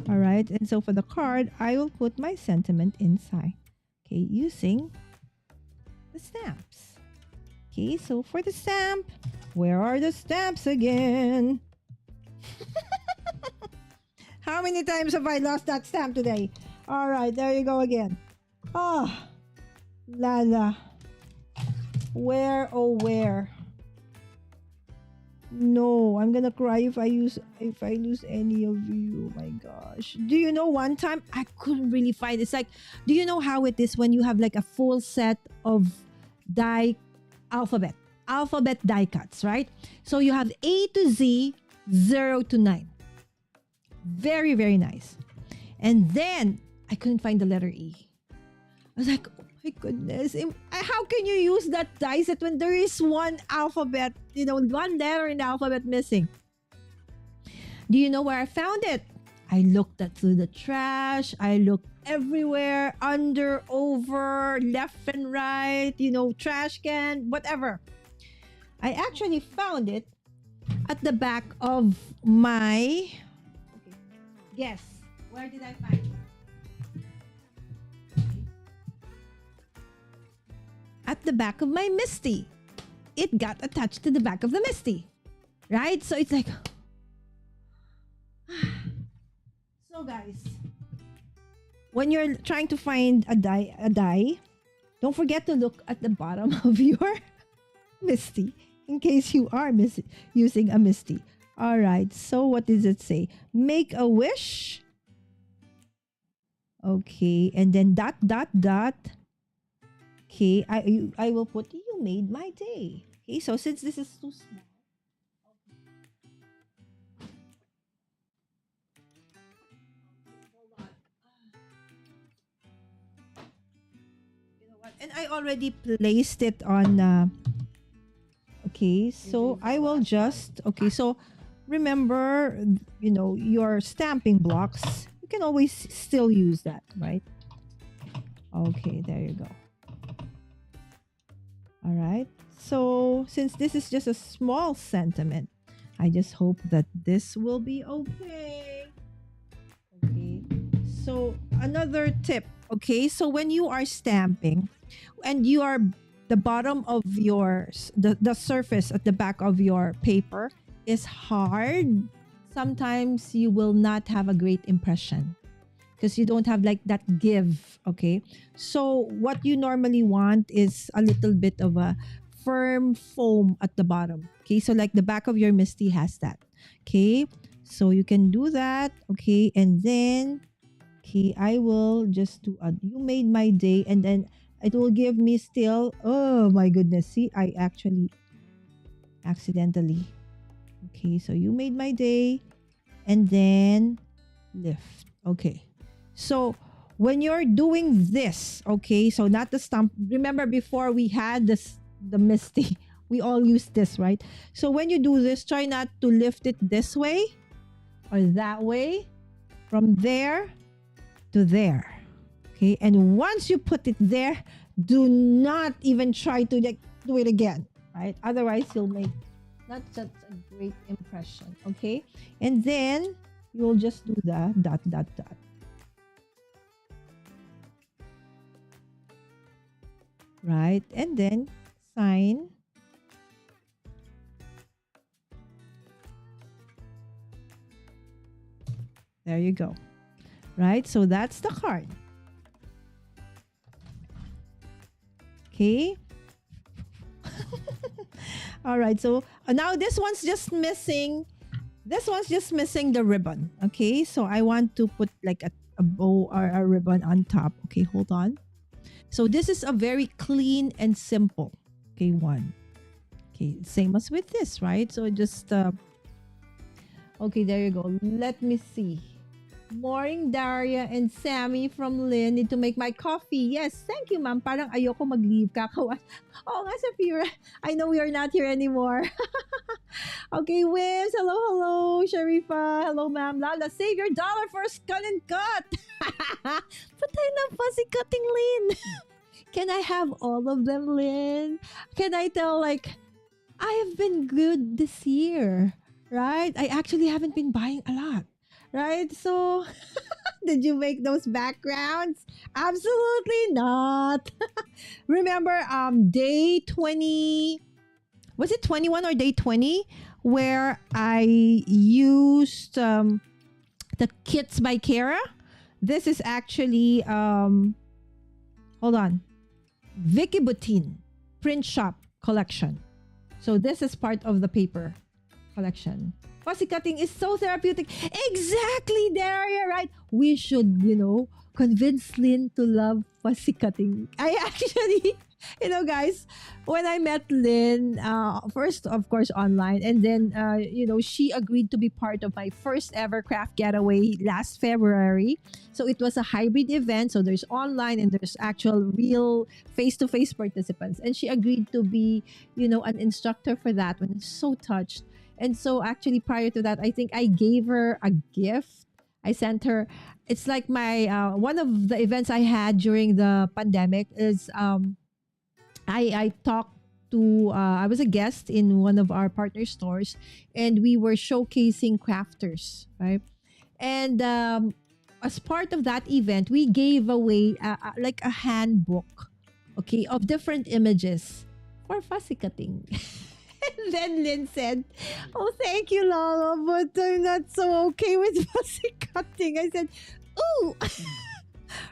All right, and so for the card, I will put my sentiment inside. Okay, using the stamps. Okay, so for the stamp, where are the stamps again? How many times have I lost that stamp today? All right, there you go again. Oh, Lala. Where, oh where? No, I'm gonna cry if I lose any of you. Oh my gosh. Do you know one time I couldn't really find it's like, do you know how it is when you have like a full set of die alphabet die cuts, right? So you have A to Z, 0 to 9. Very, very nice. And then I couldn't find the letter E. I was like, oh my goodness, how can you use that die set when there is one alphabet, one letter in the alphabet missing? Do you know where I found it? I looked through the trash. I looked everywhere, under, over, left and right, trash can, whatever. I actually found it at the back of my... Okay. Guess, where did I find it? At the back of my Misty. It got attached to the back of the Misty. Right? So it's like... So guys, when you're trying to find a die, don't forget to look at the bottom of your Misty in case you are using a Misty. All right, so what does it say? Make a wish. Okay, and then ... Okay, I will put you made my day. Okay, so since this is too small. You know what? And I already placed it on okay, so I will just okay, so remember, your stamping blocks. You can always still use that, right? Okay, there you go. All right. So since this is just a small sentiment, I just hope that this will be okay. Okay. So another tip. Okay. So when you are stamping and you are the bottom of the surface at the back of your paper is hard, sometimes you will not have a great impression because you don't have like that give. Okay, so what you normally want is a little bit of a firm foam at the bottom. Okay, so like the back of your Misty has that. Okay, so you can do that. Okay, and then okay, I will just do a you made my day, and then it will give me still, oh my goodness, see, I actually accidentally. Okay, so you made my day, and then lift. Okay, so when you're doing this, okay, so not the stump. Remember before we had the Misty, we all used this, right? So when you do this, try not to lift it this way or that way, from there to there. Okay, and once you put it there, do not even try to like do it again, right? Otherwise you'll make not such a great impression. Okay, and then you'll just do the ... right? And then sign. There you go. Right? So that's the card. Okay. All right. So now this one's just missing. This one's just missing the ribbon. Okay. So I want to put like a bow or a ribbon on top. Okay. Hold on. So this is a very clean and simple. Okay. One. Okay, same as with this, right? So just okay, there you go. Let me see. Morning, Daria and Sammy from Lynn. Need to make my coffee. Yes, thank you, ma'am. Parang ayoko mag-leave. Kakawan. Oo nga, Safira. I know we are not here anymore. Okay, Wims. Hello, hello. Sharifa. Hello, ma'am. Lala, save your dollar for scan and cut. Patay na fuzzy cutting, Lynn. Can I have all of them, Lynn? Can I tell, like, I have been good this year, right? I actually haven't been buying a lot, right? So, did you make those backgrounds? Absolutely not. Remember, day 20, was it 21 or day 20, where I used the kits by Kara? This is actually, hold on, Vicky Butin print shop collection. So this is part of the paper collection. Fussy cutting is so therapeutic. Exactly, Daria, right? We should, convince Lynn to love fussy cutting. I actually, guys, when I met Lynn, first, of course, online, and then, she agreed to be part of my first ever craft getaway last February. So it was a hybrid event. So there's online and there's actual real face-to-face participants. And she agreed to be, an instructor for that one. I'm so touched. And so actually prior to that, I think I gave her a gift. I sent her, it's like my, one of the events I had during the pandemic is, I talked to, I was a guest in one of our partner stores and we were showcasing crafters, right? And as part of that event, we gave away like a handbook, okay, of different images for fussy cutting. And then Lynn said, "Oh, thank you, Lala, but I'm not so okay with fussy cutting." I said, "Ooh."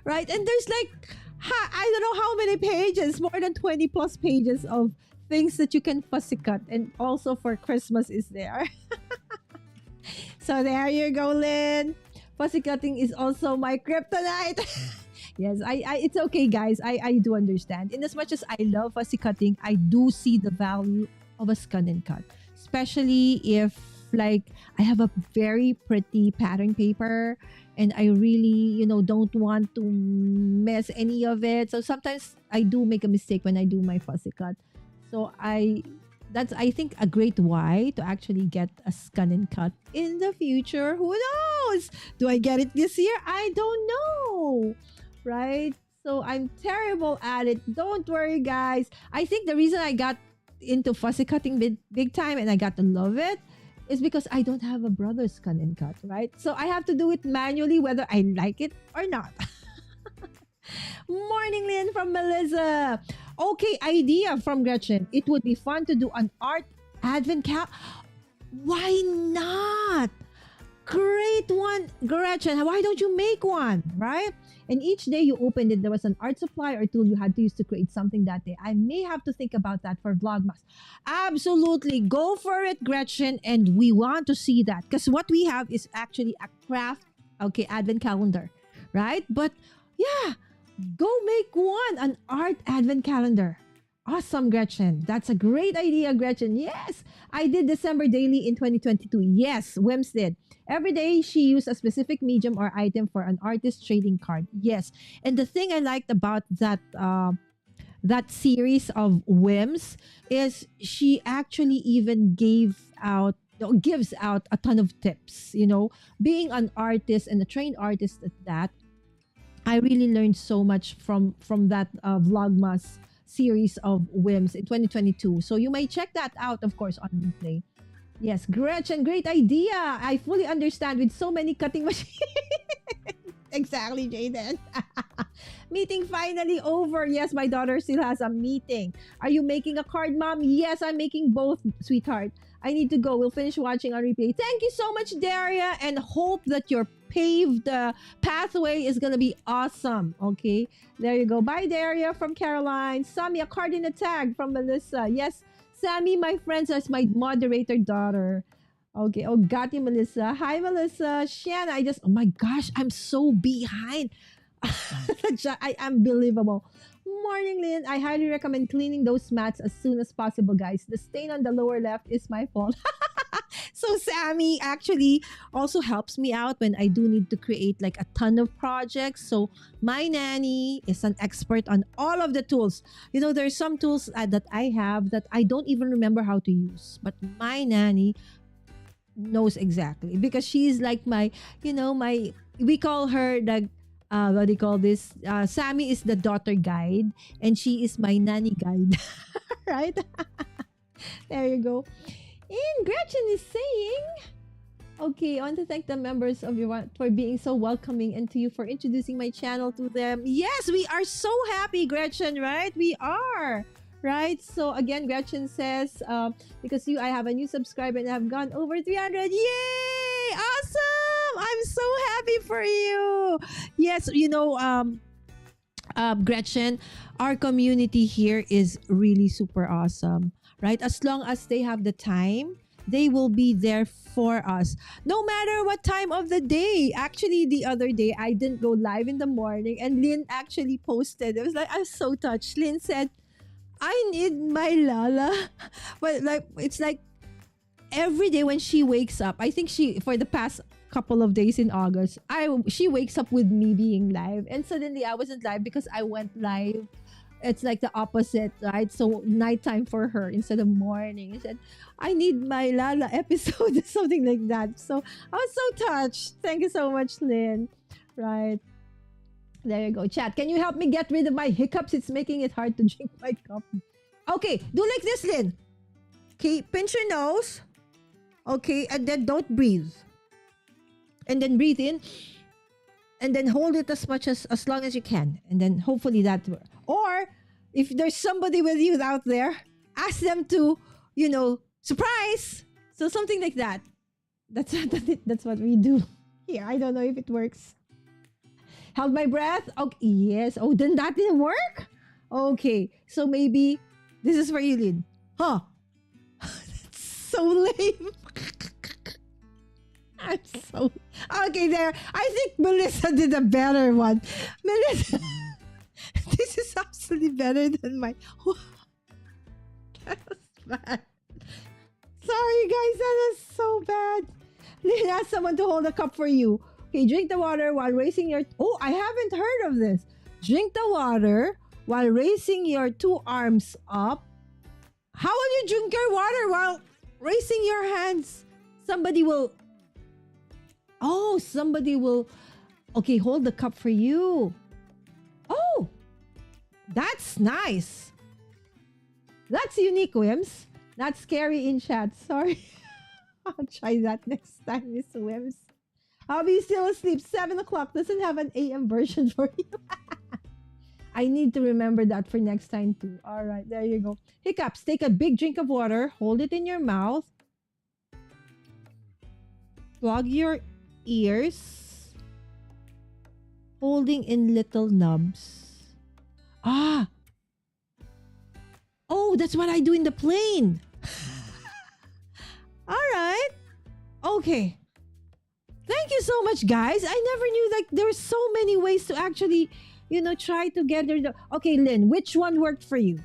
Right? And there's like, I don't know how many pages, more than 20 plus pages of things that you can fussy cut. And also for Christmas is there. So there you go, Lynn. Fussy cutting is also my kryptonite. Yes, it's okay, guys. I do understand. In as much as I love fussy cutting, I do see the value of a scan and cut, especially if like I have a very pretty pattern paper and I really don't want to mess any of it. So sometimes I do make a mistake when I do my fussy cut. So that's I think a great why to actually get a scan and cut in the future. Who knows? Do I get it this year? I don't know, right? So I'm terrible at it. Don't worry, guys. I think the reason I got into fussy cutting big time and I got to love it is because I don't have a brother's scan and cut, right? So I have to do it manually whether I like it or not. Morning, Lynn from Melissa. Okay, idea from Gretchen. It would be fun to do an art advent calendar. Why not? Great one, Gretchen. Why don't you make one, right? And each day you opened it, there was an art supply or tool you had to use to create something that day. I may have to think about that for Vlogmas. Absolutely. Go for it, Gretchen. And we want to see that. Because what we have is actually a craft, okay, advent calendar, right? But yeah, go make one, an art advent calendar. Awesome, Gretchen. That's a great idea, Gretchen. Yes, I did December daily in 2022. Yes, Wims did. Every day, she used a specific medium or item for an artist trading card. Yes. And the thing I liked about that series of Wims is she actually even gives out a ton of tips. Being an artist and a trained artist at that, I really learned so much from that Vlogmas series of Wims in 2022. So you may check that out, of course, on replay. Yes, Gretchen, great idea. I fully understand with so many cutting machines. Exactly, Jaden. Meeting finally over. Yes, my daughter still has a meeting. Are you making a card, Mom? Yes, I'm making both, sweetheart. I need to go. We'll finish watching on replay. Thank you so much, Daria, and hope that your paved pathway is going to be awesome. Okay, there you go. Bye, Daria from Caroline. Sammy, a card in a tag from Melissa. Yes, Sammy, my friends, as my moderator daughter. Okay. Oh, got you, Melissa. Hi, Melissa. Shanna, oh my gosh, I'm so behind. I unbelievable. morning, Lynn. I highly recommend cleaning those mats as soon as possible, guys. The stain on the lower left is my fault. So Sammy actually also helps me out when I do need to create like a ton of projects. So my nanny is an expert on all of the tools. You know, there's some tools that I have that I don't even remember how to use, but my nanny knows exactly because she's like my, my, we call her the what do you call this? Sammy is the daughter guide and she is my nanny guide. Right? There you go. And Gretchen is saying, okay, I want to thank the members of your for being so welcoming and to you for introducing my channel to them. Yes, we are so happy, Gretchen, right? We are. Right? So again, Gretchen says, because I have a new subscriber and I've gone over 300. Yay! Awesome! I'm so happy for you. Yes, Gretchen, our community here is really super awesome, right? As long as they have the time, they will be there for us no matter what time of the day. Actually, the other day I didn't go live in the morning and Lynn actually posted. It was like, I was so touched. Lynn said, I need my Lala. But like, it's like every day when she wakes up, I think for the past couple of days in August, she wakes up with me being live, and suddenly I wasn't live because I went live. It's like the opposite, right? So nighttime for her instead of morning. She said, I need my Lala episode, something like that. So I was so touched. Thank you so much, Lynn. Right. There you go. Chat, can you help me get rid of my hiccups? It's making it hard to drink my coffee. Okay, do like this, Lynn. Okay, pinch your nose. Okay, and then don't breathe. And then breathe in. And then hold it as long as you can. And then hopefully that works. Or if there's somebody with you out there, ask them to, surprise. So something like that. That's what we do here. I don't know if it works. Held my breath. Okay, yes. Oh, then that didn't work? Okay, so maybe this is for you, Lynn. Huh? That's so lame. I'm so... Okay, there. I think Melissa did a better one. Melissa... This is absolutely better than my... That was bad. Sorry, guys. That was so bad. Lynn asked someone to hold a cup for you. Okay, drink the water while raising your... Oh, I haven't heard of this. Drink the water while raising your two arms up. How will you drink your water while raising your hands? Somebody will... Okay, hold the cup for you. Oh, that's nice. That's unique, Wims. Not scary in chat. Sorry. I'll try that next time, Miss Wims. I'll be still asleep. 7 o'clock doesn't have an AM version for you. I need to remember that for next time too. All right, there you go. Hiccups. Take a big drink of water. Hold it in your mouth. Plug your ears. Holding in little nubs. Ah. Oh, that's what I do in the plane. All right. Okay. Thank you so much, guys. I never knew like there were so many ways to actually, try to get there. Okay, Lynn, which one worked for you?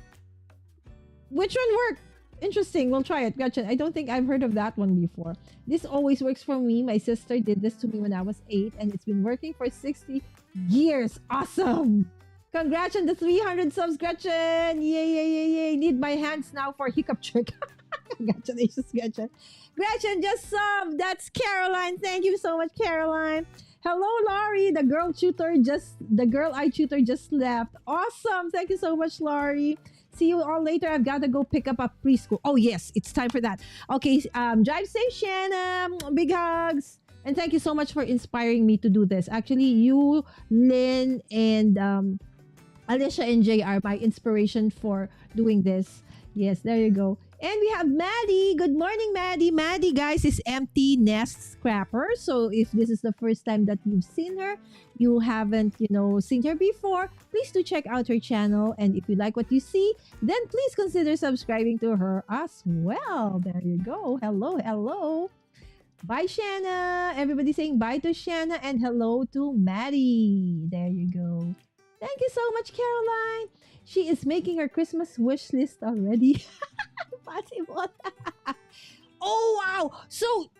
Which one worked? Interesting. We'll try it. Gotcha. I don't think I've heard of that one before. This always works for me. My sister did this to me when I was 8, and it's been working for 60 years. Awesome. Congrats on the 300 subs, Gretchen. Yay, yay, yay, yay. Need my hands now for hiccup trick. Congratulations, Gretchen. Gretchen just subbed. That's Caroline. Thank you so much, Caroline. Hello, Laurie. The girl I tutor just left. Awesome. Thank you so much, Laurie. See you all later. I've got to go pick up a preschool. Oh, yes. It's time for that. Okay. Drive safe, Shanna. Big hugs. And thank you so much for inspiring me to do this. Actually, you, Lynn, and Alicia and Jay are my inspiration for doing this. Yes, there you go. And we have Maddie. Good morning, Maddie. Maddie, guys, is Empty Nest Scrapper. So if this is the first time that you've seen her, you haven't, seen her before, please do check out her channel. And if you like what you see, then please consider subscribing to her as well. There you go. Hello, hello. Bye, Shanna. Everybody saying bye to Shanna and hello to Maddie. There you go. Thank you so much, Caroline. She is making her Christmas wish list already. Possible. Oh wow! So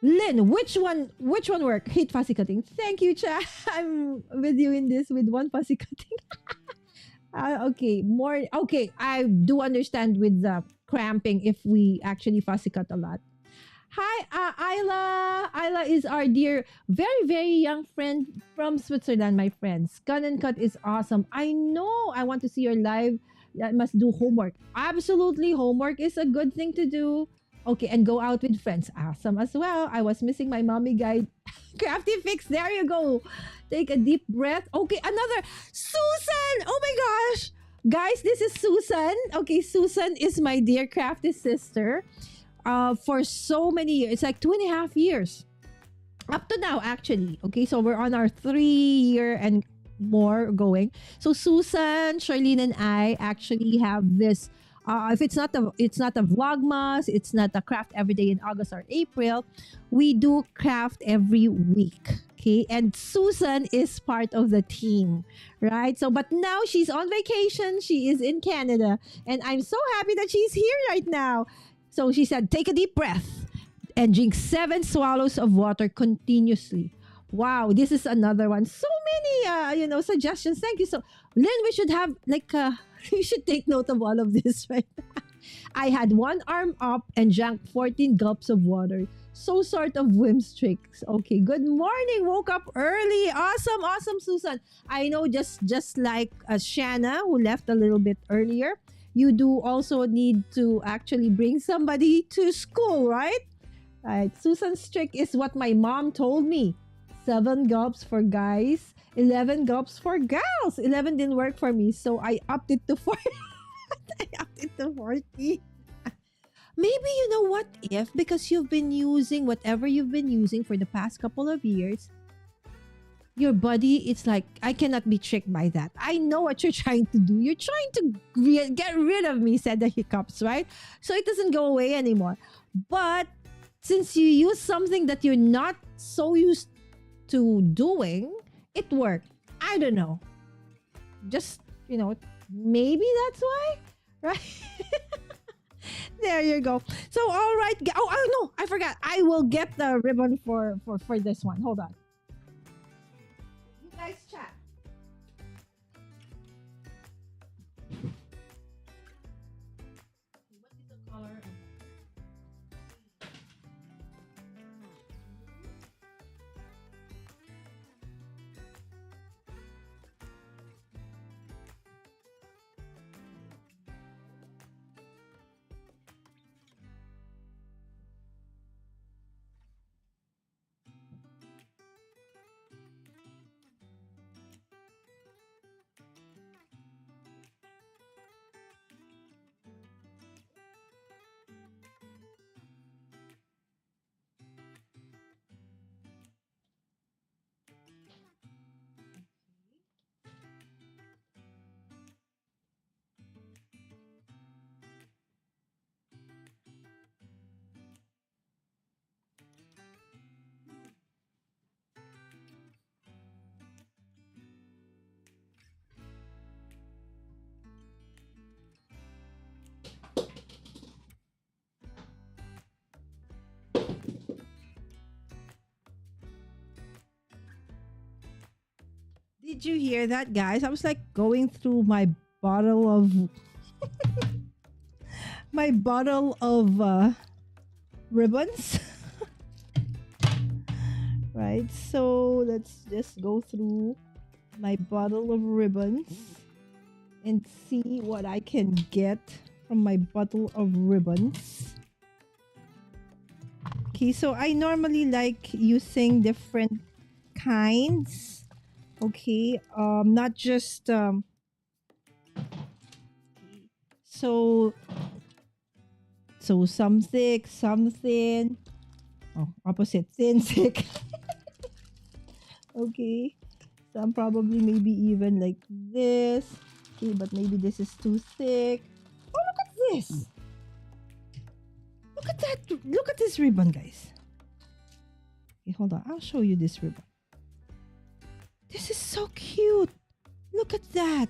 Lynn, which one work? Hate fussy cutting. Thank you, Cha. I'm with you in this with one fussy cutting. Okay, more okay. I do understand with the cramping if we actually fussy cut a lot. Hi, Isla. Isla is our dear, very, very young friend from Switzerland, my friends. Gun and Cut is awesome. I know. I want to see your live. I must do homework. Absolutely. Homework is a good thing to do. Okay, and go out with friends. Awesome as well. I was missing my mommy guide. Crafty fix. There you go. Take a deep breath. Okay, another. Susan. Oh my gosh. Guys, this is Susan. Okay, Susan is my dear crafty sister for so many years. It's like 2.5 years up to now, actually. Okay, so we're on our 3 year and more going. So Susan, Charlene, and I actually have this. If it's not a vlogmas, it's not a craft every day in August or April. We do craft every week. Okay, and Susan is part of the team, right? So, but now she's on vacation. She is in Canada, and I'm so happy that she's here right now. So she said, take a deep breath and drink 7 swallows of water continuously. Wow, this is another one. So many, suggestions. Thank you. So, Lynn, we should have like, we should take note of all of this, right? I had one arm up and drank 14 gulps of water. So sort of whim tricks. Okay, good morning. Woke up early. Awesome, awesome, Susan. I know just like Shanna who left a little bit earlier. You do also need to actually bring somebody to school, right? Right. Susan's trick is what my mom told me. 7 gulps for guys, 11 gulps for girls. 11 didn't work for me, so I upped it to 40. I upped it to 40. Maybe you know what if, because you've been using whatever you've been using for the past couple of years, your body, it's like, I cannot be tricked by that. I know what you're trying to do. You're trying to get rid of me, said the hiccups, right? So it doesn't go away anymore. But since you use something that you're not so used to doing, it worked. I don't know. Just, maybe that's why, right? There you go. So, all right. Oh, no, I forgot. I will get the ribbon for this one. Hold on. You guys chat. What is the color? Did you hear that, guys? I was like going through my bottle of ribbons. Right, so let's just go through my bottle of ribbons and see what I can get from my bottle of ribbons. Okay, so I normally like using different kinds. Okay, not just so some thick, some thin. Oh, opposite, thin, thick. Okay, some probably maybe even like this. Okay, but maybe this is too thick. Oh, look at this. Look at that. Look at this ribbon, guys. Okay, hold on. I'll show you this ribbon. This is so cute. Look at that.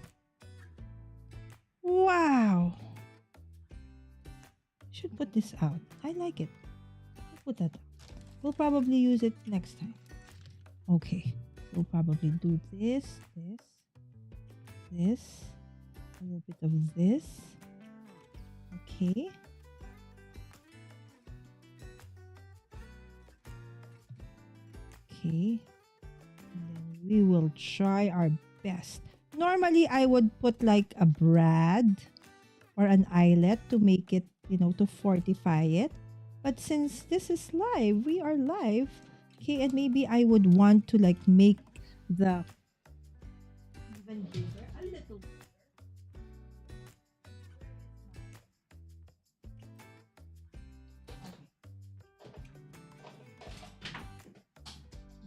Wow. Should put this out. I like it. I'll put that out. We'll probably use it next time. Okay. We'll probably do this, a little bit of this. Okay. Okay. And then we will try our best. Normally, I would put like a brad or an eyelet to make it, to fortify it. But since this is live, we are live. Okay, and maybe I would want to like make the even bigger, a little bigger.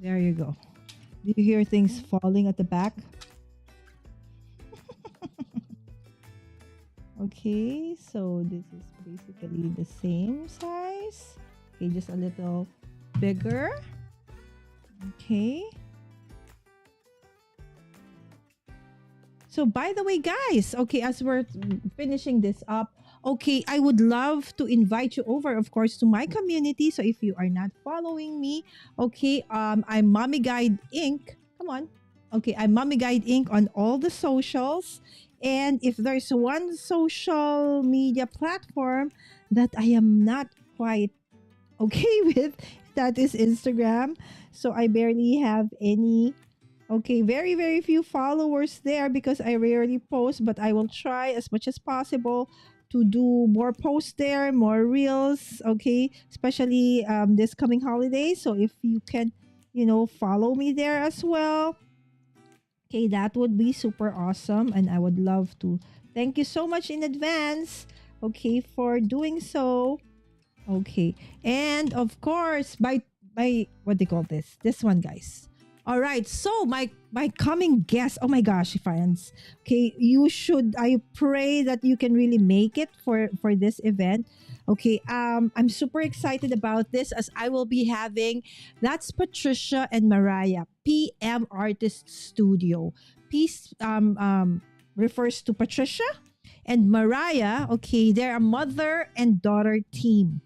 There you go. Do you hear things falling at the back? Okay, so this is basically the same size. Okay, just a little bigger. Okay. So by the way, guys, okay, as we're finishing this up, okay, I would love to invite you over, of course, to my community. So if you are not following me, okay, I'm Mommy Guide Inc. Come on. Okay, I'm Mommy Guide Inc. on all the socials. And if there's one social media platform that I am not quite okay with, that is Instagram. So I barely have any, okay, very, very few followers there because I rarely post, but I will try as much as possible to do more posts there, more reels, okay, especially this coming holiday. So if you can, follow me there as well. Okay, that would be super awesome and I would love to. Thank you so much in advance, okay, for doing so. Okay. And of course, by what they call this? This one, guys. All right. So my coming guest. Oh my gosh, friends. Okay, I pray that you can really make it for this event. Okay, I'm super excited about this as I will be having, that's Patricia and Mariah, PM Artist Studio. Peace refers to Patricia and Mariah. Okay, they're a mother and daughter team.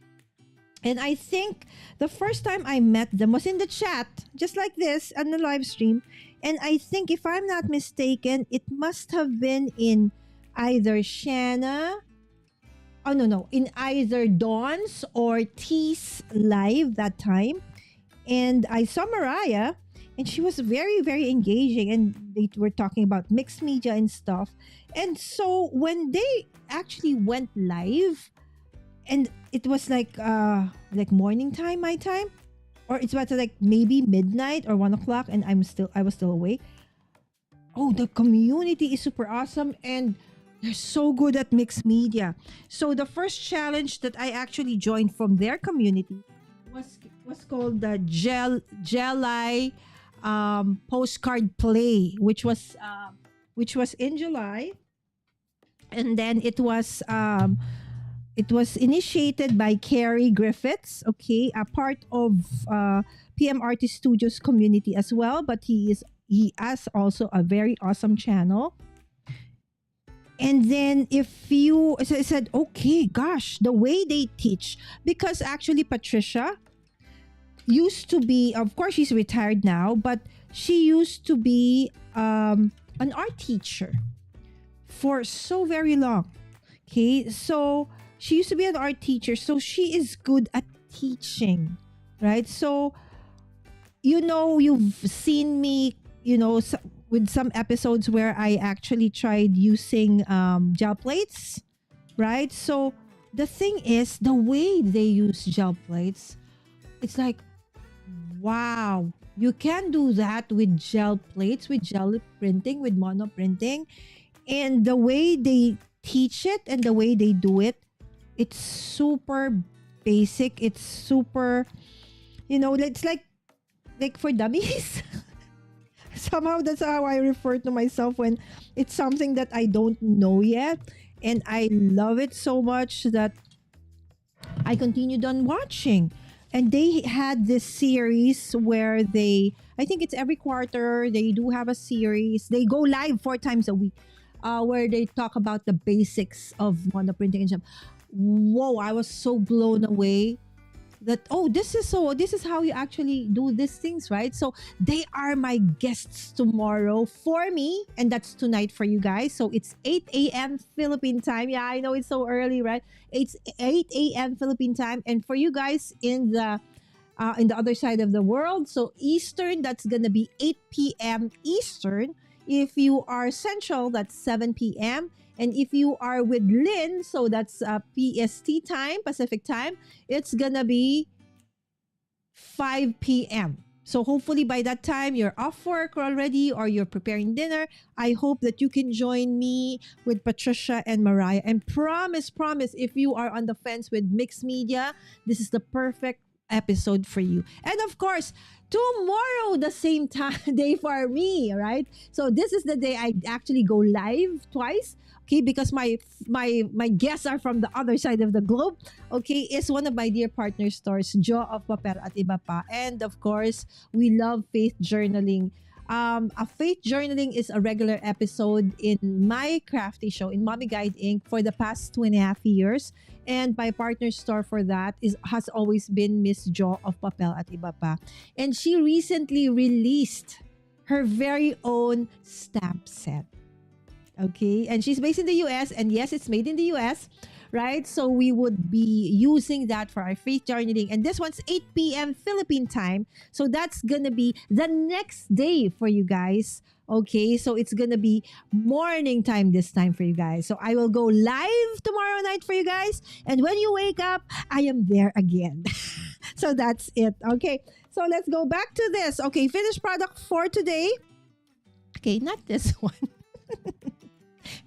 And I think the first time I met them was in the chat, just like this, on the live stream. And I think, if I'm not mistaken, it must have been in either Shanna, oh no, in either Dawn's or T's live that time. And I saw Mariah, and she was very, very engaging. And they were talking about mixed media and stuff. And so when they actually went live, and it was like morning time, my time, or it's about like maybe midnight or 1 o'clock, and I was still awake. Oh, the community is super awesome, and they're so good at mixed media. So the first challenge that I actually joined from their community was called the Jelly postcard play, which was in July, and then it was initiated by Carrie Griffiths, okay, a part of PM Artist Studios community as well, but he has also a very awesome channel. And then as I said, okay, gosh, the way they teach, because actually Patricia used to be, of course she's retired now, but she used to be an art teacher for so very long. Okay, so she used to be an art teacher, so she is good at teaching, right? So, you've seen me, with some episodes where I actually tried using gel plates, right? So the thing is, the way they use gel plates, it's like, wow, you can do that with gel plates, with gel printing, with mono printing. And the way they teach it and the way they do it, it's super basic. It's super, it's like for dummies. Somehow that's how I refer to myself when it's something that I don't know yet. And I love it so much that I continued on watching. And they had this series where I think it's every quarter, they do have a series. They go live 4 times a week, where they talk about the basics of monoprinting and stuff. Whoa, I was so blown away that, oh, this is how you actually do these things, right? So they are my guests tomorrow for me, and that's tonight for you guys. So it's 8 a.m. Philippine time. Yeah, I know it's so early, right? It's 8 a.m. Philippine time, and for you guys in the other side of the world, so Eastern, that's gonna be 8 p.m. Eastern. If you are Central, that's 7 p.m. And if you are with Lynn, so that's PST time, Pacific time, it's gonna be 5 p.m. So hopefully by that time you're off work already or you're preparing dinner. I hope that you can join me with Patricia and Mariah. And promise, if you are on the fence with mixed media, this is the perfect episode for you. And of course, tomorrow the same time day for me, right? So this is the day I actually go live twice. Okay, because my guests are from the other side of the globe. Okay, is one of my dear partner stores, Jo of Paper at Iba Pa. And of course, we love faith journaling. A faith journaling is a regular episode in my crafty show in Mommy Guide Inc. for the past 2.5 years. And my partner store for that has always been Miss Jo of Papel at Iba Pa. And she recently released her very own stamp set. Okay, and she's based in the US, and yes, it's made in the US, right? So we would be using that for our faith journaling, and this one's 8 p.m. Philippine time, so that's gonna be the next day for you guys. Okay, so it's gonna be morning time this time for you guys. So I will go live tomorrow night for you guys, and when you wake up, I am there again. So that's it. Okay, so let's go back to this. Okay, finished product for today. Okay, not this one.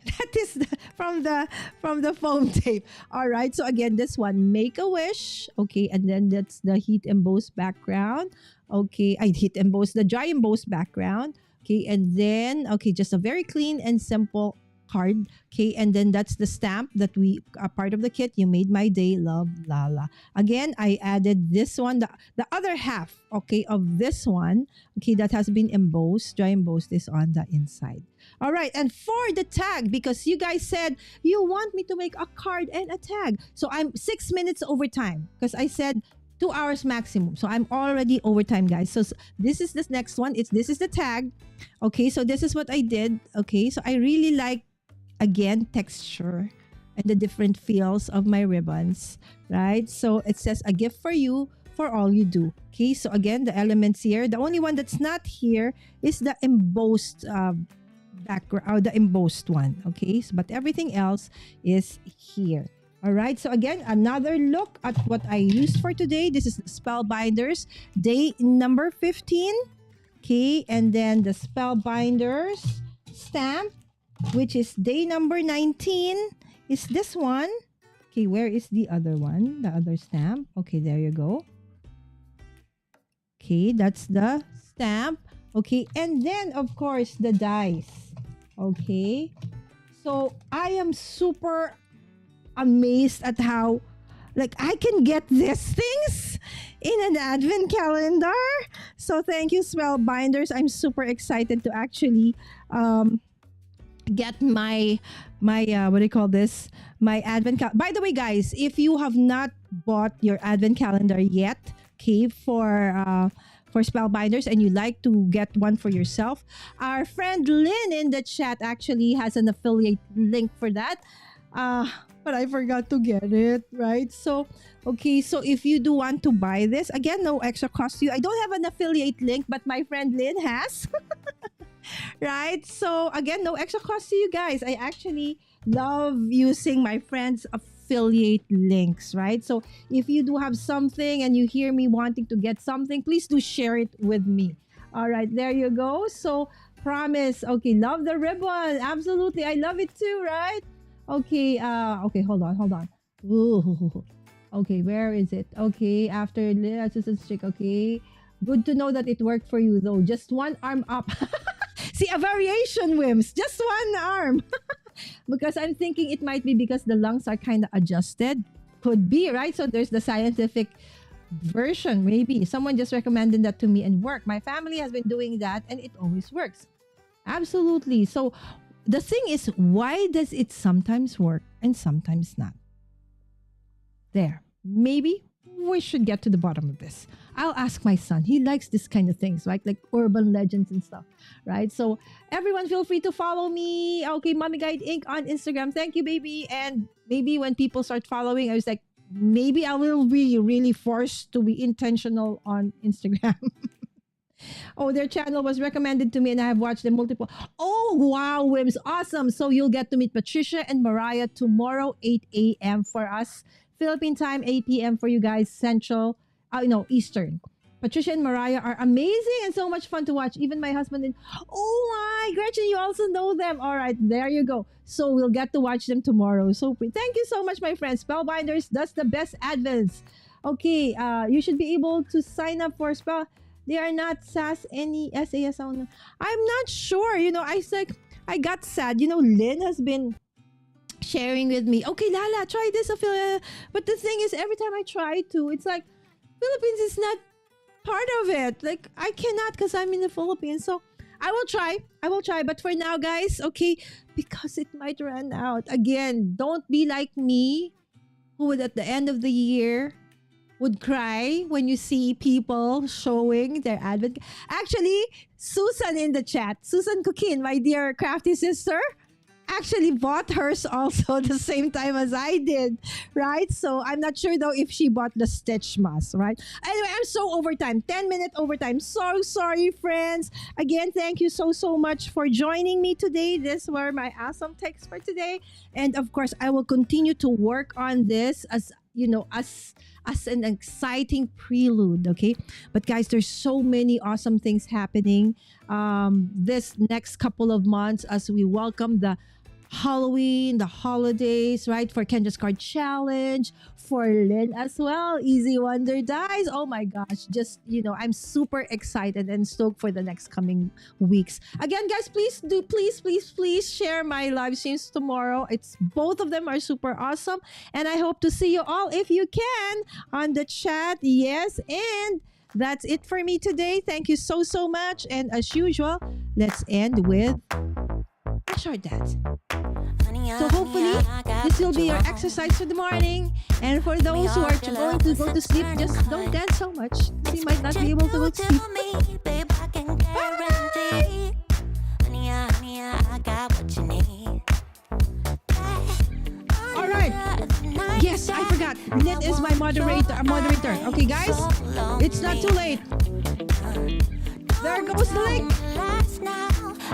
That is from the foam tape. All right. So again, this one, Make a Wish. Okay, and then that's the heat embossed background. Okay, I heat embossed the dry embossed background. Okay, and then just a very clean and simple card. Okay, and then that's the stamp that we are part of the kit. You made my day, love, Lala. Again, I added this one, the other half. Okay, of this one. Okay, that has been embossed, dry embossed is on the inside. All right, and for the tag, because you guys said you want me to make a card and a tag. So I'm 6 minutes overtime because I said 2 hours maximum. So I'm already overtime, guys. So this is this next one. This is the tag. Okay, so this is what I did. Okay, so I really like, again, texture and the different feels of my ribbons, right? So it says a gift for you for all you do. Okay, so again, the elements here. The only one that's not here is the embossed background, the embossed one. Okay, so, but everything else is here. All right, so again, another look at what I used for today. This is the Spellbinders day number 15. Okay, and then the Spellbinders stamp, which is day number 19, is this one. Okay, where is the other one? The other stamp. Okay, there you go. Okay, that's the stamp. Okay, and then of course the dice. Okay, so I am super amazed at how I can get these things in an advent calendar. So thank you, Spellbinders. I'm super excited to actually get my what do you call this, my advent calendar. By the way, guys, if you have not bought your advent calendar yet, okay, for Spellbinders, and you like to get one for yourself, our friend Lynn in the chat actually has an affiliate link for that, but I forgot to get it, right? So okay, so if you do want to buy this, again, no extra cost to you. I don't have an affiliate link, but my friend Lynn has. Right, so again, no extra cost to you guys. I actually love using my friends' affiliate links, right? So if you do have something and you hear me wanting to get something, please do share it with me. All right, there you go. So promise. Okay, love the ribbon. Absolutely, I love it too, right? Okay, okay, hold on. Ooh. Okay, where is it? Okay, after let's just check. Okay, good to know that it worked for you though. Just one arm up. See, a variation, Wims. Just one arm. Because I'm thinking it might be because the lungs are kind of adjusted. Could be, right? So there's the scientific version. Maybe someone just recommended that to me and work. My family has been doing that and it always works. Absolutely. So the thing is, why does it sometimes work and sometimes not? There. Maybe we should get to the bottom of this. I'll ask my son. He likes this kind of things, right? Like urban legends and stuff, right? So everyone feel free to follow me. Okay, Mommy Guide Inc. on Instagram. Thank you, baby. And maybe when people start following, I was like, maybe I will be really forced to be intentional on Instagram. Oh, their channel was recommended to me and I have watched them multiple. Oh, wow, Wims. Awesome. So you'll get to meet Patricia and Mariah tomorrow, 8 a.m. for us. Philippine time, 8 p.m. for you guys, Central, Eastern. Patricia and Mariah are amazing and so much fun to watch. Even my husband and, oh my, Gretchen, you also know them. All right, there you go. So we'll get to watch them tomorrow. So thank you so much, my friends. Spellbinders does the best advents. Okay, you should be able to sign up for Spell. They are not SAS, any SAS. I'm not sure. I got sad. Lynn has been sharing with me, okay, Lala, try this. But the thing is, every time I try to, it's like, Philippines is not part of it. Like, I cannot because I'm in the Philippines. So I will try. But for now, guys, okay, because it might run out. Again, don't be like me, who would at the end of the year would cry when you see people showing their advent. Actually, Susan in the chat, Susan Kukin, my dear crafty sister, actually bought hers also the same time as I did, right? So I'm not sure though if she bought the stitch mask, right? Anyway, I'm so overtime, 10-minute overtime. So sorry, friends. Again, thank you so much for joining me today. These were my awesome takes for today. And of course, I will continue to work on this as an exciting prelude, okay? But guys, there's so many awesome things happening this next couple of months as we welcome the Halloween, the holidays, right? For Kendra's Card Challenge, for Lynn as well. Easy Wonder Dies. Oh my gosh. Just, I'm super excited and stoked for the next coming weeks. Again, guys, please share my live streams tomorrow. Both of them are super awesome. And I hope to see you all, if you can, on the chat. Yes. And that's it for me today. Thank you so much. And as usual, let's end with a short dance. So hopefully, this will be your exercise for the morning. And for those who are going to go to sleep, just don't dance so much. You might not be able to go to sleep. Bye! Alright. Yes, I forgot. Lynn is my moderator. Okay, guys? It's not too late. There goes the link.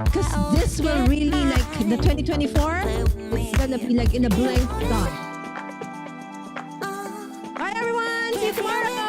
Because this will really, the 2024, it's gonna be in a blink dot. Bye everyone, see you tomorrow.